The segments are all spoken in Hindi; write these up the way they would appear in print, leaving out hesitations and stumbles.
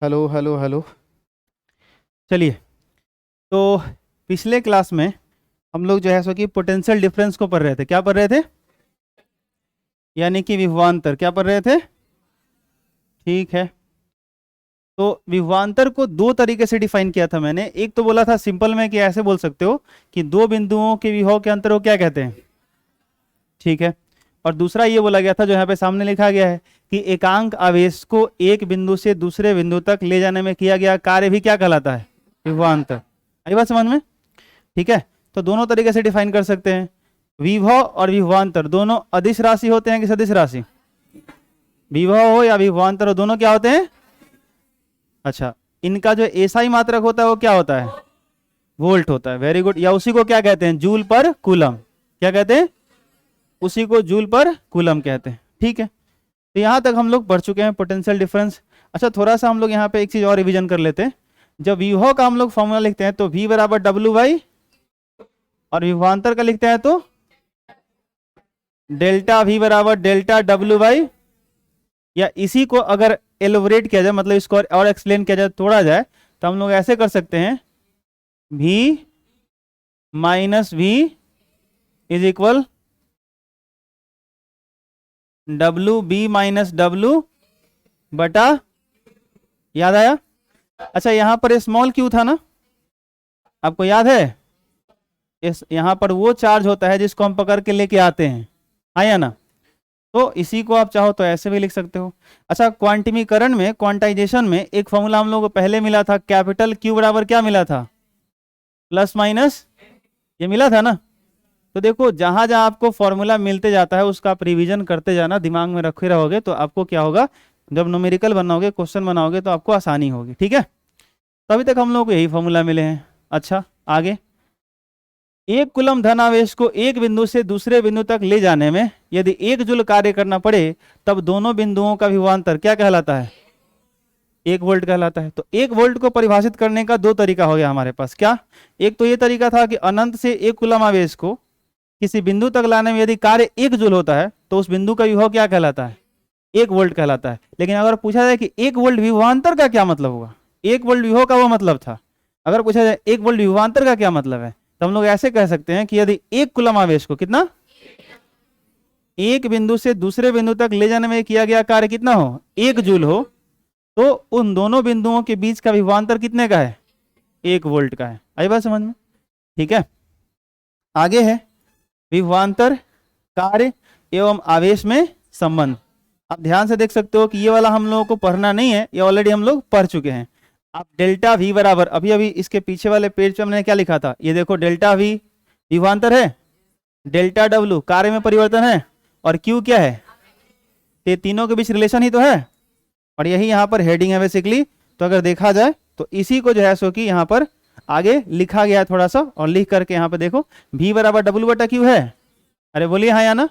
Hello hello hello. चलिए, तो पिछले क्लास में हम लोग जो है सो कि पोटेंशियल डिफरेंस को पढ़ रहे थे। क्या पढ़ रहे थे? यानी कि विभवांतर। क्या पढ़ रहे थे? ठीक है। तो विभवांतर को दो तरीके से डिफाइन किया था मैंने। एक तो बोला था सिंपल में कि ऐसे बोल सकते हो कि दो बिंदुओं के विभव के अंतर को क्या कहते हैं। ठीक है। और दूसरा ये बोला गया था जो यहाँ पे सामने लिखा गया है कि एकांक आवेश को एक बिंदु से दूसरे बिंदु तक ले जाने में किया गया कार्य भी क्या कहलाता है? विभवांतर। आई बात समझ में? ठीक है। तो दोनों तरीके से डिफाइन कर सकते हैं। विभव और विभवांतर दोनों अदिश राशि होते हैं कि सदिश राशि? विभव हो या विभवांतर हो, दोनों क्या होते हैं? अच्छा, इनका जो एसआई मात्रक होता है वो क्या होता है? वोल्ट होता है। Very good. या उसी को क्या कहते हैं? जूल पर कूलम। क्या कहते हैं? उसी को जूल पर कूलम कहते हैं। ठीक है। तो यहां तक हम लोग पढ़ चुके हैं पोटेंशियल डिफरेंस। अच्छा, थोड़ा सा हम लोग यहाँ पे एक चीज और रिवीजन कर लेते हैं। जब विभव का हम लोग फॉर्मूला लिखते हैं तो V बराबर डब्ल्यू बाई, और विभवांतर का लिखते हैं तो डेल्टा V बराबर डेल्टा डब्ल्यू बाई। या इसी को अगर एलोबरेट किया जाए, मतलब इसको और एक्सप्लेन किया जाए, तोड़ा जाए, तो हम लोग ऐसे कर सकते हैं V minus V is equal W B minus W बटा, याद आया? अच्छा, यहां पर स्मॉल क्यू था ना, आपको याद है? इस यहां पर वो चार्ज होता है जिसको हम पकड़ के लेके आते हैं, हाँ या ना? तो इसी को आप चाहो तो ऐसे भी लिख सकते हो। अच्छा, क्वांटिमीकरण में, क्वांटाइजेशन में एक फॉर्मूला हम लोग को पहले मिला था, कैपिटल क्यू बराबर क्या मिला था? प्लस माइनस, ये मिला था ना? तो देखो, जहां जहां आपको फॉर्मूला मिलते जाता है उसका आप रिवीजन करते जाना, दिमाग में रखे रहोगे तो आपको क्या होगा, जब न्यूमेरिकल बनाओगे, क्वेश्चन बनाओगे, तो आपको आसानी होगी। ठीक है। तो अभी तक हम लोग को यही फॉर्मूला मिले हैं। अच्छा, आगे। एक कूलम धनावेश को एक बिंदु से दूसरे बिंदु तक ले जाने में यदि 1 जूल कार्य करना पड़े तब दोनों बिंदुओं का विभवांतर क्या कहलाता है? 1 वोल्ट कहलाता है। तो 1 वोल्ट को परिभाषित करने का दो तरीका हो गया हमारे पास। क्या? एक तो ये तरीका था कि अनंत से एक कूलम आवेश को किसी बिंदु तक लाने में यदि कार्य 1 जूल होता है तो उस बिंदु का विभव क्या कहलाता है? 1 वोल्ट कहलाता है। लेकिन अगर पूछा जाए कि 1 वोल्ट विभवांतर का क्या मतलब होगा, 1 वोल्ट विभव का वो मतलब था, अगर पूछा जाए 1 वोल्ट विभवांतर का क्या मतलब है, तो हम लोग ऐसे कह सकते हैं कि यदि एक कूलम आवेश को कितना, एक बिंदु से दूसरे बिंदु तक ले जाने में किया गया कार्य कितना हो, 1 जूल हो, तो उन दोनों बिंदुओं के बीच का विभवांतर कितने का है? 1 वोल्ट का है। आई बात समझ में? ठीक है। आगे है विभवांतर, कार्य एवं आवेश में संबंध। आप ध्यान से देख सकते हो कि ये वाला हम लोगों को पढ़ना नहीं है, ये ऑलरेडी हम लोग पढ़ चुके हैं। आप डेल्टा V बराबर, अभी अभी इसके पीछे वाले पेज पे हमने क्या लिखा था, ये देखो, डेल्टा V विभवांतर है, डेल्टा W कार्य में परिवर्तन है, और Q क्या है? ये तीनों के बीच रिलेशन ही तो है, और यही यहाँ पर हेडिंग है बेसिकली। तो अगर देखा जाए तो इसी को जो है सो कि यहाँ पर आगे लिखा गया है थोड़ा सा, और लिख करके यहाँ पे देखो V बराबर W बटा Q है। अरे बोलिए हाँ या ना?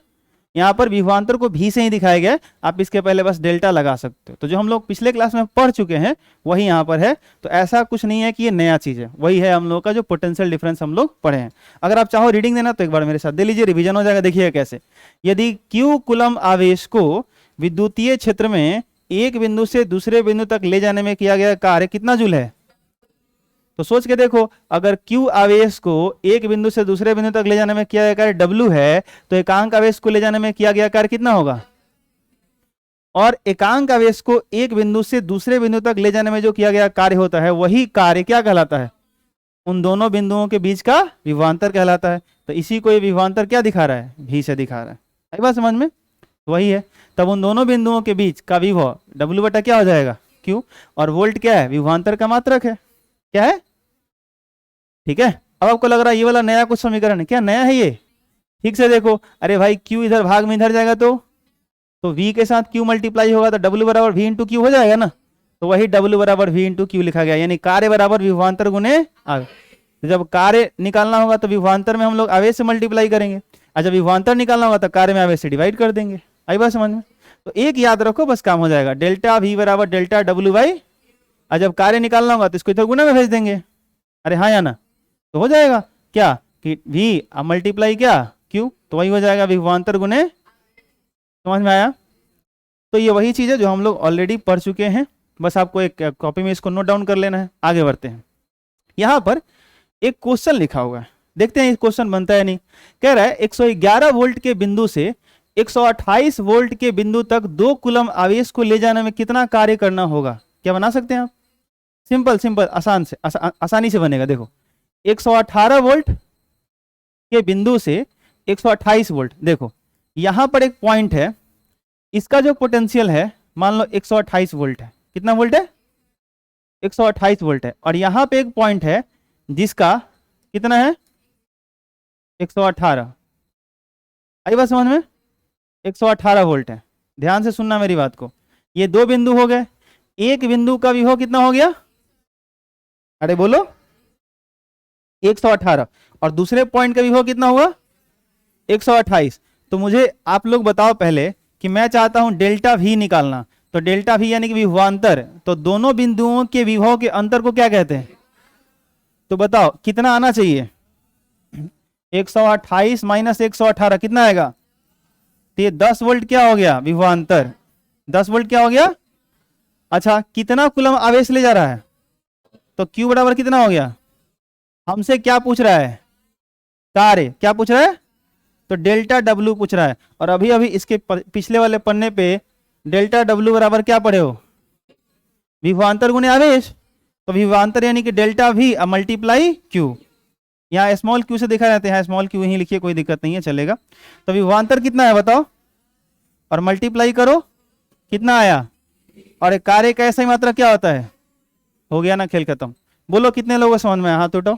यहाँ पर विभवांतर को भी से ही दिखाया गया है, आप इसके पहले बस डेल्टा लगा सकते हो। तो जो हम लोग पिछले क्लास में पढ़ चुके हैं वही यहाँ पर है। तो ऐसा कुछ नहीं है कि ये नया चीज है, वही है हम लोग का जो पोटेंशियल डिफरेंस हम लोग पढ़े हैं। अगर आप चाहो रीडिंग देना तो एक बार मेरे साथ दे लीजिए, रिवीजन हो जाएगा। देखिए कैसे, यदि Q कूलम आवेश को विद्युतीय क्षेत्र में एक बिंदु से दूसरे बिंदु तक ले जाने में किया गया कार्य कितना जूल है, तो सोच के देखो, अगर Q आवेश को एक बिंदु से दूसरे बिंदु तक ले जाने में किया गया कार्य W है, तो एकांक आवेश को ले जाने में किया गया कार्य कितना होगा? और एकांक आवेश को एक बिंदु से दूसरे बिंदु तक ले जाने में जो किया गया कार्य होता है वही कार्य क्या कहलाता है? उन दोनों बिंदुओं के बीच का विभवांतर कहलाता है। तो इसी को ये विभवांतर क्या दिखा रहा है? भी से दिखा रहा है। आई बात समझ में? वही है। तब उन दोनों बिंदुओं के बीच का विभव W बटा क्या हो जाएगा? Q। और वोल्ट क्या है? विभवांतर का मात्रक है। क्या है? ठीक है। अब आपको लग रहा है ये वाला नया कुछ समीकरण है क्या? नया है ये? ठीक से देखो, अरे भाई Q इधर भाग में इधर जाएगा तो V के साथ Q मल्टीप्लाई होगा तो W बराबर V इंटू Q हो जाएगा ना। तो वही W बराबर V इंटू Q लिखा गया, यानी कार्य बराबर विभवांतर गुने आवेश। तो जब कार्य निकालना होगा तो विभवांतर में हम लोग आवेश से मल्टीप्लाई करेंगे, और जब विभवांतर निकालना होगा तो कार्य में आवेश से डिवाइड कर देंगे। आई बात समझ में? तो एक याद रखो, बस काम हो जाएगा, डेल्टा V बराबर डेल्टा W बाई, और जब कार्य निकालना होगा तो इसको इधर गुना में भेज देंगे। अरे हाँ या ना? तो हो जाएगा क्या कि V मल्टीप्लाई क्या Q, तो वही हो जाएगा विभवांतर गुने। समझ में आया? तो ये वही चीज है जो हम लोग ऑलरेडी पढ़ चुके हैं। बस आपको एक कॉपी में इसको नोट डाउन कर लेना है। आगे बढ़ते हैं। यहाँ पर एक क्वेश्चन लिखा हुआ है, देखते हैं ये क्वेश्चन बनता है नहीं। कह रहा है 111 वोल्ट के बिंदु से 128 वोल्ट के बिंदु तक 2 कूलम आवेश को ले जाने में कितना कार्य करना होगा। क्या बना सकते हैं आप? सिंपल सिंपल आसान से आसानी से बनेगा। देखो 118 वोल्ट के बिंदु से 128 वोल्ट, देखो यहां पर एक पॉइंट है, इसका जो पोटेंशियल है मान लो 128 वोल्ट है। कितना वोल्ट है? 128 वोल्ट है। और यहां पे एक पॉइंट है जिसका कितना है? 118। आई बात समझ में? 118 वोल्ट है। ध्यान से सुनना मेरी बात को। ये दो बिंदु हो गए, एक बिंदु का विभव कितना हो गया? अरे बोलो 118, और दूसरे पॉइंट का विभव कितना हुआ? 128। तो मुझे आप लोग बताओ पहले कि मैं चाहता हूं डेल्टा V निकालना, तो डेल्टा V यानी कि विभवांतर, तो दोनों बिंदुओं के विभव के अंतर को क्या कहते हैं? तो बताओ कितना आना चाहिए? 128 माइनस 118 कितना आएगा? तो ये 10 वोल्ट क्या हो गया? विभवांतर 10 वोल्ट क्या हो गया? अच्छा, कितना कूलम आवेश ले जा रहा है? तो Q बराबर कितना हो गया? हमसे क्या पूछ रहा है? कार्य क्या पूछ रहा है? तो डेल्टा W पूछ रहा है। और अभी अभी इसके पिछले वाले पन्ने पे डेल्टा W बराबर क्या पढ़े हो? विभवांतर गुणे आवेश। तो विभवांतर यानी कि डेल्टा V मल्टीप्लाई Q। यहाँ स्मॉल q से दिखा जाते हैं, स्मॉल q ही लिखिए, कोई दिक्कत नहीं है, चलेगा। तो विभवांतर कितना है बताओ, और मल्टीप्लाई करो कितना आया, और एक कार्य का ऐसा ही मात्रा क्या होता है? हो गया ना, खेल खत्म। बोलो कितने लोगों को समझ में आया? हाथ उठाओ।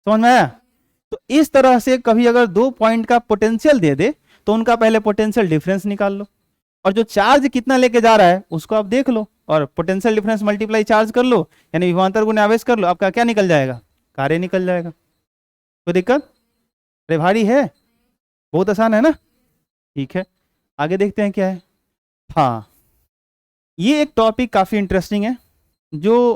समझ में आया? तो इस तरह से कभी अगर दो पॉइंट का पोटेंशियल दे दे तो उनका पहले पोटेंशियल डिफरेंस निकाल लो, और जो चार्ज कितना लेके जा रहा है उसको आप देख लो, और पोटेंशियल डिफरेंस मल्टीप्लाई चार्ज कर लो, यानी विभवांतर गुणे आवेश कर लो, आपका क्या निकल जाएगा? कार्य निकल जाएगा। कोई दिक्कत? अरे भारी है, बहुत आसान है ना। ठीक है, आगे देखते हैं क्या है। हाँ, ये एक टॉपिक काफी इंटरेस्टिंग है जो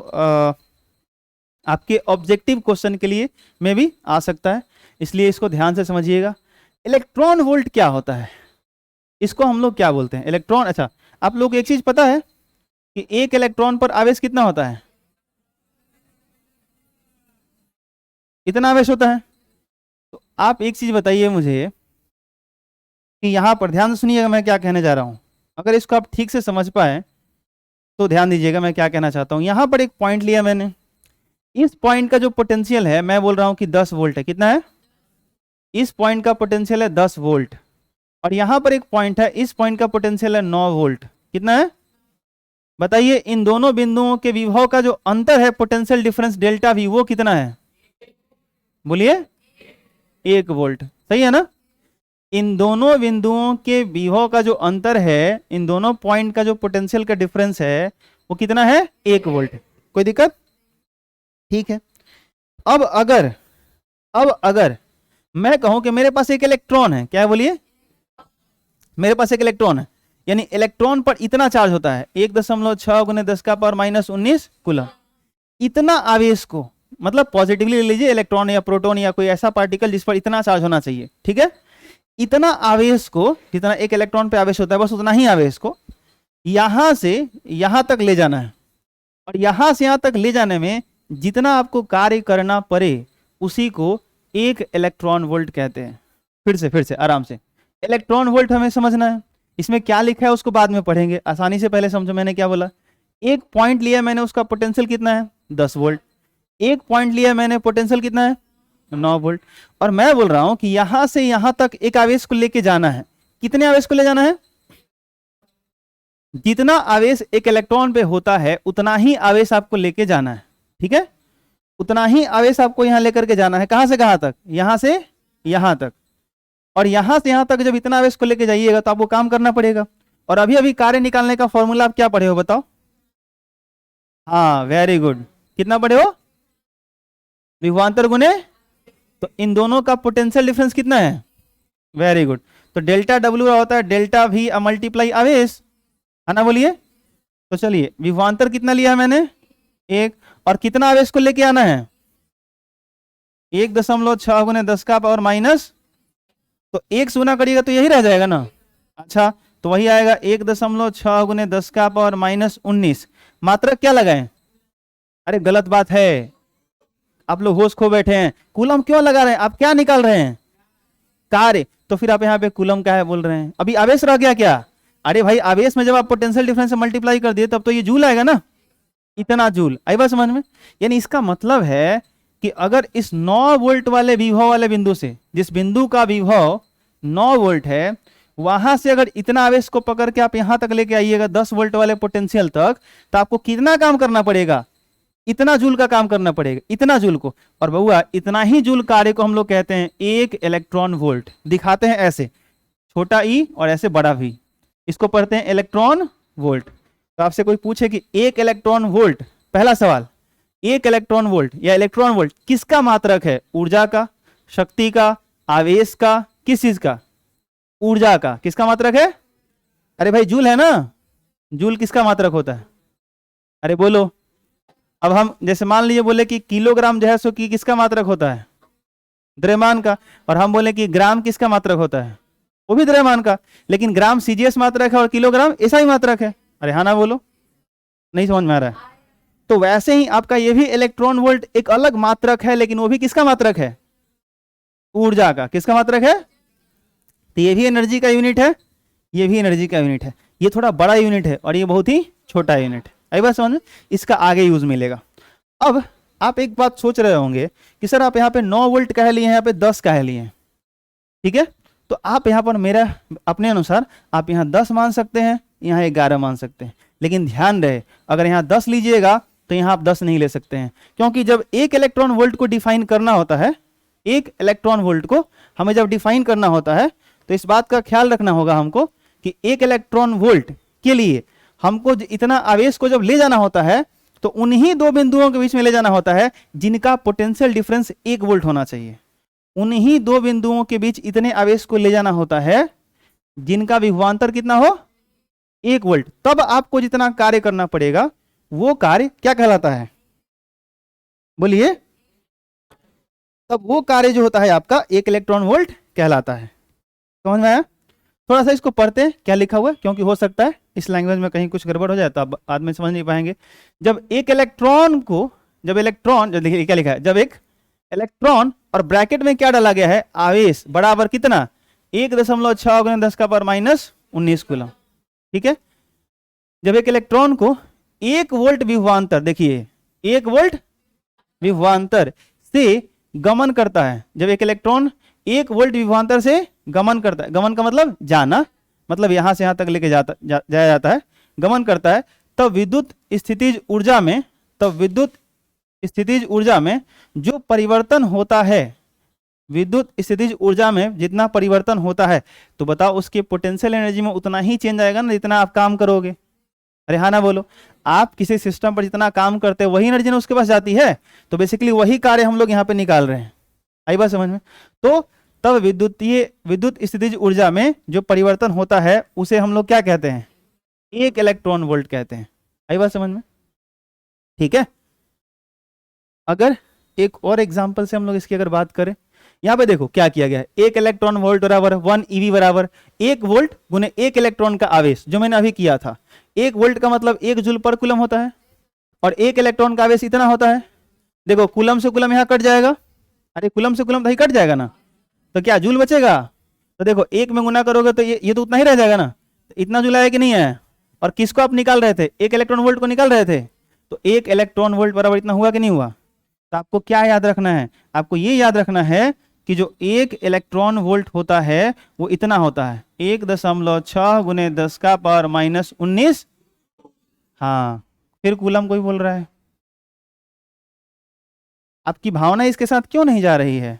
आपके ऑब्जेक्टिव क्वेश्चन के लिए में भी आ सकता है, इसलिए इसको ध्यान से समझिएगा। इलेक्ट्रॉन वोल्ट क्या होता है, इसको हम लोग क्या बोलते हैं? इलेक्ट्रॉन। अच्छा, आप लोग को एक चीज पता है कि एक इलेक्ट्रॉन पर आवेश कितना होता है? इतना आवेश होता है। तो आप एक चीज बताइए मुझे कि यहां पर ध्यान से सुनिएगा मैं क्या कहने जा रहा हूं, अगर इसको आप ठीक से समझ पाए तो ध्यान दीजिएगा मैं क्या कहना चाहता हूं। यहां पर एक पॉइंट लिया मैंने, इस पॉइंट का जो पोटेंशियल है मैं बोल रहा हूं कि 10 वोल्ट है। कितना है? इस पॉइंट का पोटेंशियल है 10 वोल्ट, और यहां पर एक पॉइंट है, इस पॉइंट का पोटेंशियल है 9 वोल्ट। कितना है बताइए? इन दोनों बिंदुओं के विभव का जो अंतर है, पोटेंशियल डिफरेंस डेल्टा V, वो कितना है? बोलिए 1 वोल्ट। सही है ना? इन दोनों बिंदुओं के विभव का जो अंतर है, इन दोनों पॉइंट का जो पोटेंशियल का डिफरेंस है वो कितना है? 1 वोल्ट। कोई दिक्कत? ठीक है। अब अगर मैं कहूं कि मेरे पास एक इलेक्ट्रॉन है, क्या है बोलिए? मेरे पास एक इलेक्ट्रॉन है, यानी इलेक्ट्रॉन पर इतना चार्ज होता है 1.6 × 10⁻⁻19 कूलम। इतना आवेश को, मतलब पॉजिटिवली ले लीजिए, इलेक्ट्रॉन या प्रोटॉन या कोई ऐसा पार्टिकल जिस पर इतना चार्ज होना चाहिए, ठीक है? इतना आवेश को, जितना एक इलेक्ट्रॉन पे आवेश होता है बस उतना ही आवेश को यहां से यहां तक ले जाना है, और यहां से यहां तक ले जाने में जितना आपको कार्य करना पड़े उसी को एक इलेक्ट्रॉन वोल्ट कहते हैं। फिर से आराम से, इलेक्ट्रॉन वोल्ट हमें समझना है। इसमें क्या लिखा है उसको बाद में पढ़ेंगे, आसानी से पहले समझो मैंने क्या बोला। एक पॉइंट लिया मैंने, उसका पोटेंशियल कितना है? 10 वोल्ट। एक पॉइंट लिया मैंने, पोटेंशियल कितना है? 9 वोल्ट। और मैं बोल रहा हूं कि यहां से यहां तक एक आवेश को लेके जाना है। कितने आवेश को ले जाना है? जितना आवेश एक इलेक्ट्रॉन पे होता है उतना ही आवेश आपको लेके जाना है, ठीक है? उतना ही आवेश आपको यहां लेकर के जाना है। कहां से कहां तक? यहां से यहां तक। और यहां से यहां तक जब इतना आवेश को लेके जाइएगा तो आपको काम करना पड़ेगा। और अभी अभी कार्य निकालने का फॉर्मूला आप क्या पढ़े हो बताओ? हाँ, वेरी गुड। कितना पढ़े हो? विभवांतर गुणे, तो इन दोनों का पोटेंशियल डिफरेंस कितना है? Very good. तो डेल्टा W होता है डेल्टा V मल्टीप्लाई आवेश, है ना? बोलिए। तो चलिए, विभवांतर कितना लिया मैंने? 1, और कितना आवेश को लेके आना है? 1.6 × 10⁻⁻, तो 1 से गुना करिएगा तो यही रह जाएगा ना। अच्छा, तो वही आएगा 1.6 गुने 10 का पावर -19। मात्रक क्या लगाएं? अरे गलत बात है, आप लोग होश खो बैठे हैं। कूलम क्यों लगा रहे हैं? आप क्या निकाल रहे हैं? कार्य। तो फिर आप यहाँ पे कूलम का है बोल रहे हैं, अभी आवेश रह गया क्या? अरे भाई आवेश में जब आप पोटेंशियल डिफरेंस से मल्टीप्लाई कर दिए तब तो ये जूल आएगा ना, इतना जूल। आई बात समझ में? यानी इसका मतलब है कि अगर इस 9 वोल्ट वाले विभव वाले बिंदु से, जिस बिंदु का विभव 9 वोल्ट है, वहां से अगर इतना आवेश को पकड़ के आप यहां तक लेके आइएगा 10 वोल्ट वाले पोटेंशियल तक, तो आपको कितना काम करना पड़ेगा? इतना जूल का काम करना पड़ेगा, इतना जूल को। और बउआ इतना ही जूल कार्य को हम लोग कहते हैं 1 इलेक्ट्रॉन वोल्ट। दिखाते हैं ऐसे, छोटा ई और ऐसे बड़ा वी, इसको पढ़ते हैं इलेक्ट्रॉन वोल्ट। तो आपसे कोई पूछे कि 1 इलेक्ट्रॉन वोल्ट, पहला सवाल, 1 इलेक्ट्रॉन वोल्ट या इलेक्ट्रॉन वोल्ट किसका मात्रक है? ऊर्जा का, शक्ति का, आवेश का, किस चीज का? ऊर्जा का। किसका मात्रक है? अरे भाई जूल है ना, जूल किसका मात्रक होता है? अरे बोलो। अब हम जैसे मान लीजिए बोले कि किलोग्राम जो है सो की किसका मात्रक होता है? द्रव्यमान का। और हम बोले कि ग्राम किसका मात्रक होता है? वो भी द्रव्यमान का। लेकिन ग्राम सीजीएस मात्रक है और किलोग्राम एसआई मात्रक है। अरे हाँ ना बोलो, नहीं समझ में आ रहा है? तो वैसे ही आपका ये भी इलेक्ट्रॉन वोल्ट एक अलग मात्रक है, लेकिन वो भी किसका मात्रक है? ऊर्जा का। किसका मात्रक है? तो ये भी एनर्जी का यूनिट है, ये भी एनर्जी का यूनिट है। ये थोड़ा बड़ा यूनिट है और ये बहुत ही छोटा यूनिट है। आई बात समझ में? इसका आगे यूज मिलेगा। अब आप एक बात सोच रहे होंगे कि सर आप यहाँ पे 9 वोल्ट कह लिए हैं, यहाँ पे 10 कह लिए हैं, ठीक है? तो आप यहाँ पर मेरा अपने अनुसार आप यहाँ 10 मान सकते हैं, यहाँ 11 मान सकते हैं। लेकिन ध्यान रहे, अगर यहाँ 10 लीजिएगा तो यहाँ आप 10 नहीं ले सकते हैं, क्योंकि जब 1 इलेक्ट्रॉन वोल्ट को डिफाइन करना होता है, 1 इलेक्ट्रॉन वोल्ट को हमें जब डिफाइन करना होता है, तो इस बात का ख्याल रखना होगा हमको कि 1 इलेक्ट्रॉन वोल्ट के लिए हमको इतना आवेश को जब ले जाना होता है तो उन्हीं दो बिंदुओं के बीच में ले जाना होता है जिनका पोटेंशियल डिफरेंस 1 वोल्ट होना चाहिए। उन्हीं दो बिंदुओं के बीच इतने आवेश को ले जाना होता है जिनका विभवांतर कितना हो? 1 वोल्ट। तब आपको जितना कार्य करना पड़ेगा वो कार्य क्या कहलाता है? बोलिए। तब वो कार्य जो होता है आपका 1 इलेक्ट्रॉन वोल्ट कहलाता है। समझ में आया? थोड़ा सा इसको पढ़ते हैं क्या लिखा हुआ है, क्योंकि हो सकता है इस लैंग्वेज में कहीं कुछ गड़बड़ हो जाए तो आप बाद में समझ नहीं पाएंगे। जब एक इलेक्ट्रॉन को, जब इलेक्ट्रॉन, देखिए क्या लिखा है, जब एक इलेक्ट्रॉन और ब्रैकेट में क्या डाला गया है? आवेश बराबर कितना? 1.6 गुने 10 का पावर -19 कूलम। ठीक है? जब एक इलेक्ट्रॉन को 1 वोल्ट विभवांतर, देखिए 1 वोल्ट विभवांतर से गमन करता है, जब एक इलेक्ट्रॉन 1 वोल्ट विभवांतर से गमन करता है, गमन का मतलब जाना, मतलब यहां से यहां तक लेके जाया जाता है, गमन करता है, तब विद्युत स्थितिज ऊर्जा में, तब विद्युत स्थितिज ऊर्जा में जो परिवर्तन होता है, विद्युत स्थितिज ऊर्जा में जितना परिवर्तन होता है, तो बताओ उसके पोटेंशियल एनर्जी में उतना ही चेंज आएगा ना जितना आप काम करोगे। अरे हाँ ना बोलो। आप किसी सिस्टम पर जितना काम करते हैं वही एनर्जी ना उसके पास जाती है, तो बेसिकली वही कार्य हम लोग यहाँ पे निकाल रहे हैं। आई बात समझ में? तो तब विद्युत स्थितिज ऊर्जा में जो परिवर्तन होता है उसे हम लोग क्या कहते हैं? 1 इलेक्ट्रॉन वोल्ट कहते हैं। आई बात समझ में? ठीक है? अगर एक और एग्जांपल से हम लोग इसकी अगर बात करें, यहाँ पे देखो क्या किया गया है। 1 इलेक्ट्रॉन वोल्ट बराबर 1 EV बराबर 1 वोल्ट गुने 1 इलेक्ट्रॉन का आवेश, जो मैंने अभी किया था। 1 वोल्ट का मतलब 1 जूल पर कूलम होता है और 1 इलेक्ट्रॉन का आवेश इतना होता है। देखो कूलम से कूलम यहाँ कट जाएगा, अरे कूलम से कूलम तो ही कट जाएगा ना, तो क्या जूल बचेगा? तो देखो 1 में गुना करोगे तो ये तो उतना ही रह जाएगा ना। तो इतना जूल आया कि नहीं है? और किसको आप निकाल रहे थे? 1 इलेक्ट्रॉन वोल्ट को निकाल रहे थे, तो 1 इलेक्ट्रॉन वोल्ट बराबर इतना हुआ कि नहीं हुआ? तो आपको क्या याद रखना है? आपको ये याद रखना है कि जो 1 इलेक्ट्रॉन वोल्ट होता है वो इतना होता है 1.6 गुने 10 का पावर -19। हाँ, फिर कूलम कोई बोल रहा है। आपकी भावना इसके साथ क्यों नहीं जा रही है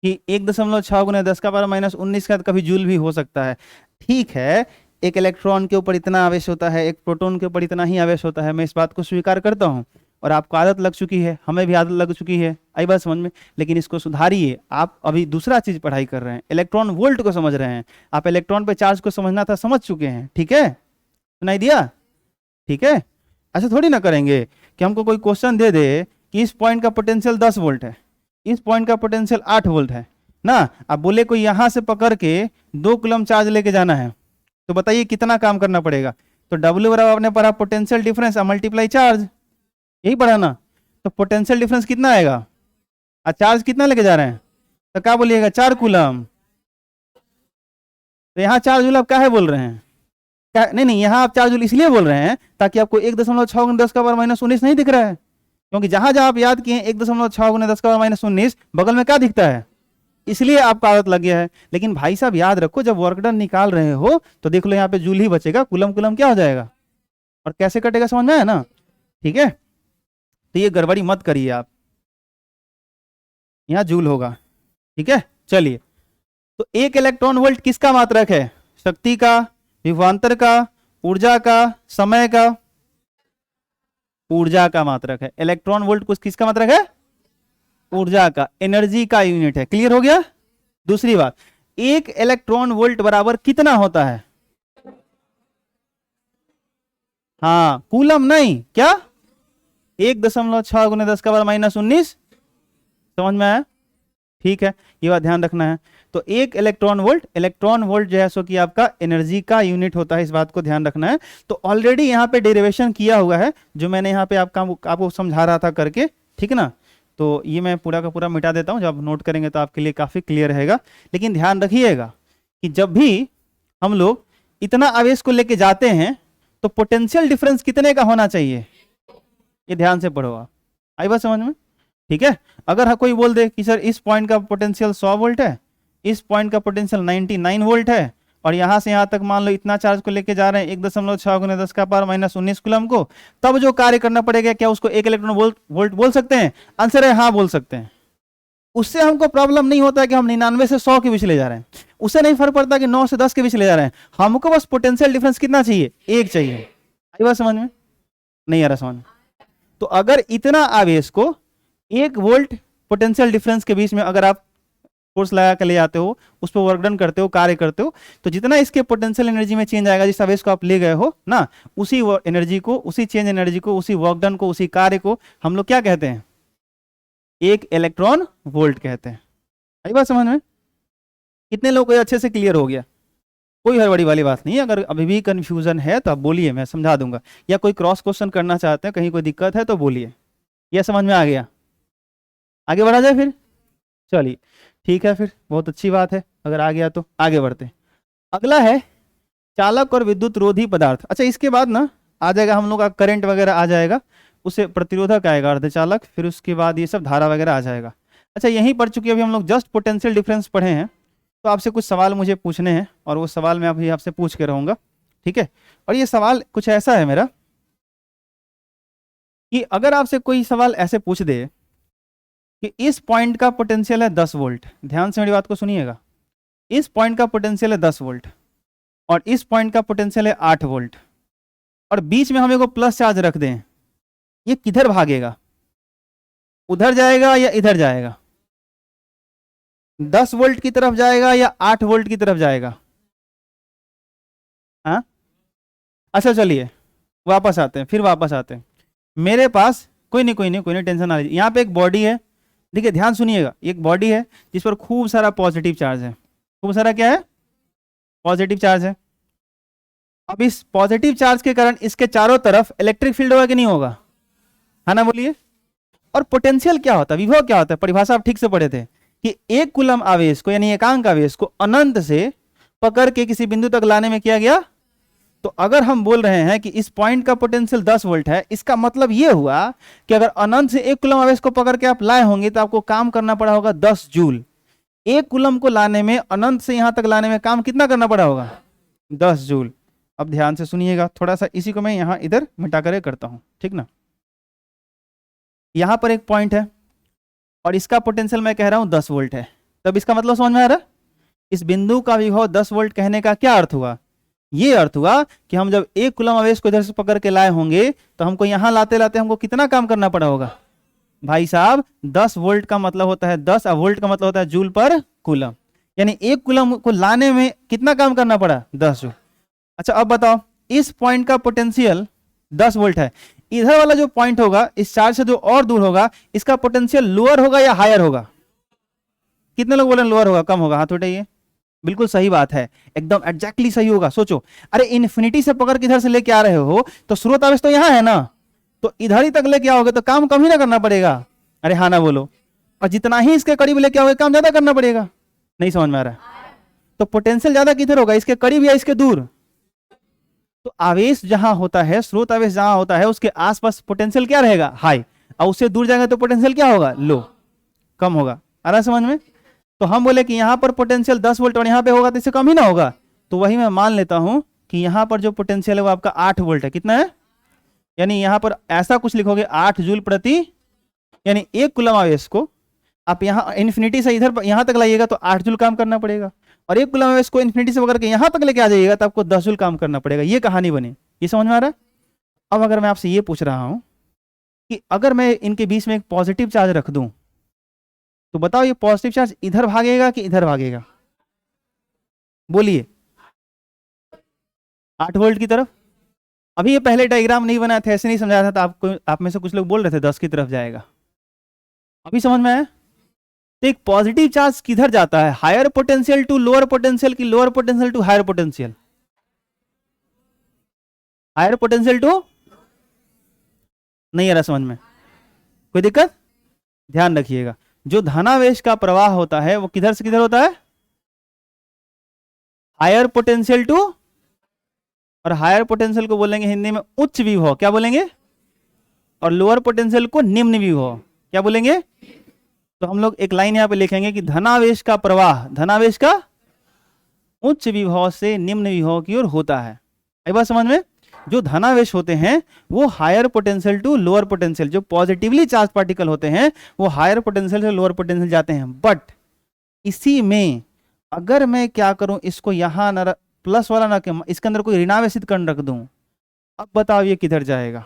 कि 1.6 गुने 10 का पावर -19 का कभी जूल भी हो सकता है? ठीक है, एक इलेक्ट्रॉन के ऊपर इतना आवेश होता है, एक प्रोटॉन के ऊपर इतना ही आवेश होता है, मैं इस बात को स्वीकार करता हूँ और आपको आदत लग चुकी है, हमें भी आदत लग चुकी है। आई बात समझ में? लेकिन इसको सुधारिए। आप अभी दूसरा चीज पढ़ाई कर रहे हैं, इलेक्ट्रॉन वोल्ट को समझ रहे हैं। आप इलेक्ट्रॉन पे चार्ज को समझना था, समझ चुके हैं। ठीक है? सुनाई दिया? ठीक है? ऐसा थोड़ी ना करेंगे कि हमको कोई क्वेश्चन दे दे कि इस पॉइंट का पोटेंशियल 10 वोल्ट है, इस पॉइंट का पोटेंशियल 8 वोल्ट है ना, आप बोले कोई यहां से पकड़ के 2 कूलम चार्ज लेके जाना है, तो बताइए कितना काम करना पड़ेगा। तो W बराबर आपने पढ़ा पोटेंशियल डिफरेंस मल्टीप्लाई चार्ज, यही पढ़ा ना। तो पोटेंशियल डिफरेंस कितना आएगा, और चार्ज कितना लेके जा रहे हैं, तो क्या बोलिएगा 4 कूलम। तो यहाँ 4 जूल आप क्या है बोल रहे हैं, क्या नहीं नहीं, यहाँ आप 4 जूल इसलिए बोल रहे हैं ताकि आपको 1.6 × 10⁻⁻19 नहीं दिख रहा है, क्योंकि जहां जहां आप याद किए 1.6 × 10⁻⁻19 बगल में क्या दिखता है, इसलिए आपका आदत लग गया है। लेकिन भाई साहब याद रखो, जब वर्क डन निकाल रहे हो तो देख लो यहाँ पे जूल ही बचेगा, कुलम कुलम क्या हो जाएगा और कैसे कटेगा, समझ में आया ना। ठीक है, तो ये गड़बड़ी मत करिए आप, यहाँ जूल होगा। ठीक है, चलिए। तो 1 इलेक्ट्रॉन वोल्ट किसका मात्रक है, शक्ति का, विभवांतर का, ऊर्जा का, समय का, ऊर्जा का मात्रक है। इलेक्ट्रॉन वोल्ट कुछ किसका मात्रक है, ऊर्जा का, एनर्जी का यूनिट है। क्लियर हो गया। दूसरी बात, 1 इलेक्ट्रॉन वोल्ट बराबर कितना होता है, हाँ कूलम नहीं, क्या 1.6 × 10⁻⁻19, समझ में आया। ठीक है, ये बात ध्यान रखना है। तो 1 इलेक्ट्रॉन वोल्ट जो है सो कि आपका एनर्जी का यूनिट होता है, इस बात को ध्यान रखना है। तो ऑलरेडी यहाँ पे डेरिवेशन किया हुआ है, जो मैंने यहाँ पे आपको समझा रहा था करके, ठीक है ना। तो ये मैं पूरा का पूरा मिटा देता हूँ, जब आप नोट करेंगे तो आपके लिए काफी क्लियर रहेगा। लेकिन ध्यान रखिएगा कि जब भी हम लोग इतना आवेश को लेके जाते हैं तो पोटेंशियल डिफरेंस कितने का होना चाहिए, ये ध्यान से पढ़ो आप, आई बात समझ में। ठीक है, अगर कोई बोल दे कि सर इस पॉइंट का पोटेंशियल 100 वोल्ट है, इस पॉइंट का पोटेंशियल 99 वोल्ट है, और यहां से यहां तक मान लो इतना चार्ज को लेके जा रहे हैं 1.6 × 10⁻⁻19 कूलम को, तब जो कार्य करना पड़ेगा, क्या उसको 1 इलेक्ट्रॉन वोल्ट बोल सकते हैं, आंसर है हाँ बोल सकते हैं। उससे हमको प्रॉब्लम नहीं होता है कि हम 99 से 100 के बीच ले जा रहे हैं, उससे नहीं फर्क पड़ता कि 9 से 10 के बीच ले जा रहे हैं, हमको बस पोटेंशियल डिफरेंस कितना चाहिए, 1 चाहिए। आई बात समझ में, नहीं आ रहा समझ में। तो अगर इतना आवेश को 1 वोल्ट पोटेंशियल डिफरेंस के बीच में अगर आप फोर्स लगा के ले आते हो, उस पर वर्क डन करते हो, कार्य करते हो, तो जितना इसके पोटेंशियल एनर्जी में चेंज आएगा, जिस आवेश को आप ले गए हो ना, उसी एनर्जी को, उसी चेंज एनर्जी को, उसी वर्क डन को, उसी कार्य को हम लोग क्या कहते हैं, 1 इलेक्ट्रॉन वोल्ट कहते हैं। आई बात समझ में। कितने लोगों को अच्छे से क्लियर हो गया, कोई हड़बड़ी वाली बात नहीं है। अगर अभी भी कंफ्यूजन है तो आप बोलिए, मैं समझा दूंगा, या कोई क्रॉस क्वेश्चन करना चाहते हैं, कहीं कोई दिक्कत है तो बोलिए। यह समझ में आ गया, आगे बढ़ा जाए फिर, चलिए ठीक है, फिर बहुत अच्छी बात है, अगर आ गया तो आगे बढ़ते हैं। अगला है चालक और विद्युत रोधी पदार्थ। अच्छा, इसके बाद ना आ जाएगा हम लोग का करंट वगैरह आ जाएगा, उससे प्रतिरोधक आएगा अर्धचालक, फिर उसके बाद ये सब धारा वगैरह आ जाएगा। अच्छा, यहीं पढ़ चुके अभी हम लोग जस्ट पोटेंशियल डिफरेंस पढ़े हैं, तो आपसे कुछ सवाल मुझे पूछने हैं, और वो सवाल मैं अभी आपसे पूछ के रहूँगा। ठीक है, और ये सवाल कुछ ऐसा है मेरा कि अगर आपसे कोई सवाल ऐसे पूछ दे कि इस पॉइंट का पोटेंशियल है 10 वोल्ट, ध्यान से मेरी बात को सुनिएगा, इस पॉइंट का पोटेंशियल है 10 वोल्ट और इस पॉइंट का पोटेंशियल है 8 वोल्ट, और बीच में हमें को प्लस चार्ज रख दें, ये किधर भागेगा, उधर जाएगा या इधर जाएगा, 10 वोल्ट की तरफ जाएगा या 8 वोल्ट की तरफ जाएगा। हाँ, अच्छा चलिए वापस आते हैं, फिर वापस आते हैं। मेरे पास कोई नहीं टेंशन ना लीजिए, यहाँ पे एक बॉडी है, देखिए ध्यान सुनिएगा, एक बॉडी है जिस पर खूब सारा पॉजिटिव चार्ज है, खूब सारा क्या है, पॉजिटिव चार्ज है। अब इस पॉजिटिव चार्ज के कारण इसके चारों तरफ इलेक्ट्रिक फील्ड होगा कि नहीं होगा, है ना, बोलिए। और पोटेंशियल क्या होता है, विभव क्या होता है, परिभाषा आप ठीक से पढ़े थे कि 1 कूलम आवेश को, यानी एकांक आवेश को अनंत से पकड़ के किसी बिंदु तक लाने में किया गया। तो अगर हम बोल रहे हैं कि इस पॉइंट का पोटेंशियल 10 वोल्ट है, इसका मतलब यह हुआ कि अगर अनंत से 1 कूलम आवेश को पकड़ के आप लाए होंगे तो आपको काम करना पड़ा होगा 10 जूल। 1 कूलम को लाने में, अनंत से यहां तक लाने में काम कितना करना पड़ा होगा, 10 जूल। अब ध्यान से सुनिएगा, थोड़ा सा इसी को मैं यहां इधर मिटा कर करता हूं, ठीक ना। यहां पर एक पॉइंट है और इसका पोटेंशियल मैं कह रहा हूं 10 वोल्ट है, तब इसका मतलब समझ में आ रहा है, इस बिंदु का विभव 10 वोल्ट कहने का क्या अर्थ हुआ, ये अर्थ हुआ कि हम जब 1 कूलम आवेश को इधर से पकड़ के लाए होंगे तो हमको यहां लाते लाते हमको कितना काम करना पड़ा होगा, भाई साहब 10 वोल्ट का मतलब होता है 10, और वोल्ट का मतलब होता है जूल पर कूलम, यानी 1 कूलम को लाने में कितना काम करना पड़ा, 10 जूल। अच्छा अब बताओ, इस पॉइंट का पोटेंशियल 10 वोल्ट है, इधर वाला जो पॉइंट होगा इस चार्ज से जो और दूर होगा, इसका पोटेंशियल लोअर होगा या हायर होगा, कितने लोग बोले लोअर होगा, कम होगा, हाथ उठाइए, बिल्कुल सही बात है, एकदम एग्जैक्टली सही होगा। सोचो, अरे इन्फिनिटी से पकड़ के इधर से लेके आ रहे हो तो स्रोत आवेश तो यहाँ है ना, तो इधर ही तक लेके आओगे तो काम कम ही ना करना पड़ेगा। अरे हाँ ना बोलो। और जितना ही इसके करीब लेके आओगे काम ज्यादा करना पड़ेगा। नहीं समझ में आ रहा है? तो पोटेंशियल ज्यादा किधर होगा, इसके करीब या इसके दूर? तो आवेश जहां होता है, स्रोत आवेश जहां होता है, उसके आसपास पोटेंशियल क्या रहेगा, हाई। और उससे दूर जाएंगे तो पोटेंशियल क्या होगा, लो, कम होगा। आ रहा है समझ में? तो हम बोले कि यहाँ पर पोटेंशियल 10 वोल्ट और यहाँ पे होगा तो इससे कम ही ना होगा। तो वही मैं मान लेता हूं कि यहाँ पर जो पोटेंशियल है वो आपका 8 वोल्ट है। कितना है? यानी यहाँ पर ऐसा कुछ लिखोगे 8 जूल प्रति, यानी 1 कूलम आवेश को आप यहाँ इन्फिनिटी से इधर यहाँ तक लाइएगा तो 8 जूल काम करना पड़ेगा, और 1 कूलम आवेश को इन्फिनिटी से पकड़ के यहाँ तक लेके आ जाइएगा तो आपको 10 जूल काम करना पड़ेगा। ये कहानी बनी। ये समझ में आ रहा है? अब अगर मैं आपसे ये पूछ रहा हूं कि अगर मैं इनके बीच में एक पॉजिटिव चार्ज रख दूं तो बताओ ये पॉजिटिव चार्ज इधर भागेगा कि इधर भागेगा? बोलिए। 8 वोल्ट की तरफ। अभी ये पहले डायग्राम नहीं बनाया था, ऐसे नहीं समझाया था, तो आपको आप में से कुछ लोग बोल रहे थे 10 की तरफ जाएगा। अभी समझ में आया? तो एक पॉजिटिव चार्ज किधर जाता है, higher potential to lower potential की lower potential to higher potential? Higher potential to. नहीं आ रहा समझ में? कोई दिक्कत? ध्यान रखिएगा, जो धनावेश का प्रवाह होता है वो किधर से किधर होता है, हायर पोटेंशियल टू, और हायर पोटेंशियल को बोलेंगे हिंदी में उच्च विभव, क्या बोलेंगे? और लोअर पोटेंशियल को निम्न विभव, क्या बोलेंगे? तो हम लोग एक लाइन यहां पे लिखेंगे कि धनावेश का प्रवाह, धनावेश का उच्च विभव से निम्न विभव की ओर होता है। एक बात समझ में? जो धनावेश होते हैं वो higher potential to lower potential, जो पॉजिटिवली चार्ज पार्टिकल होते हैं वो हायर पोटेंशियल से लोअर पोटेंशियल जाते हैं। बट इसी में अगर मैं क्या करूं, इसको यहां न प्लस वाला ना, इसके अंदर कोई ऋणावेशित कण रख दूं, अब बताओ ये किधर जाएगा?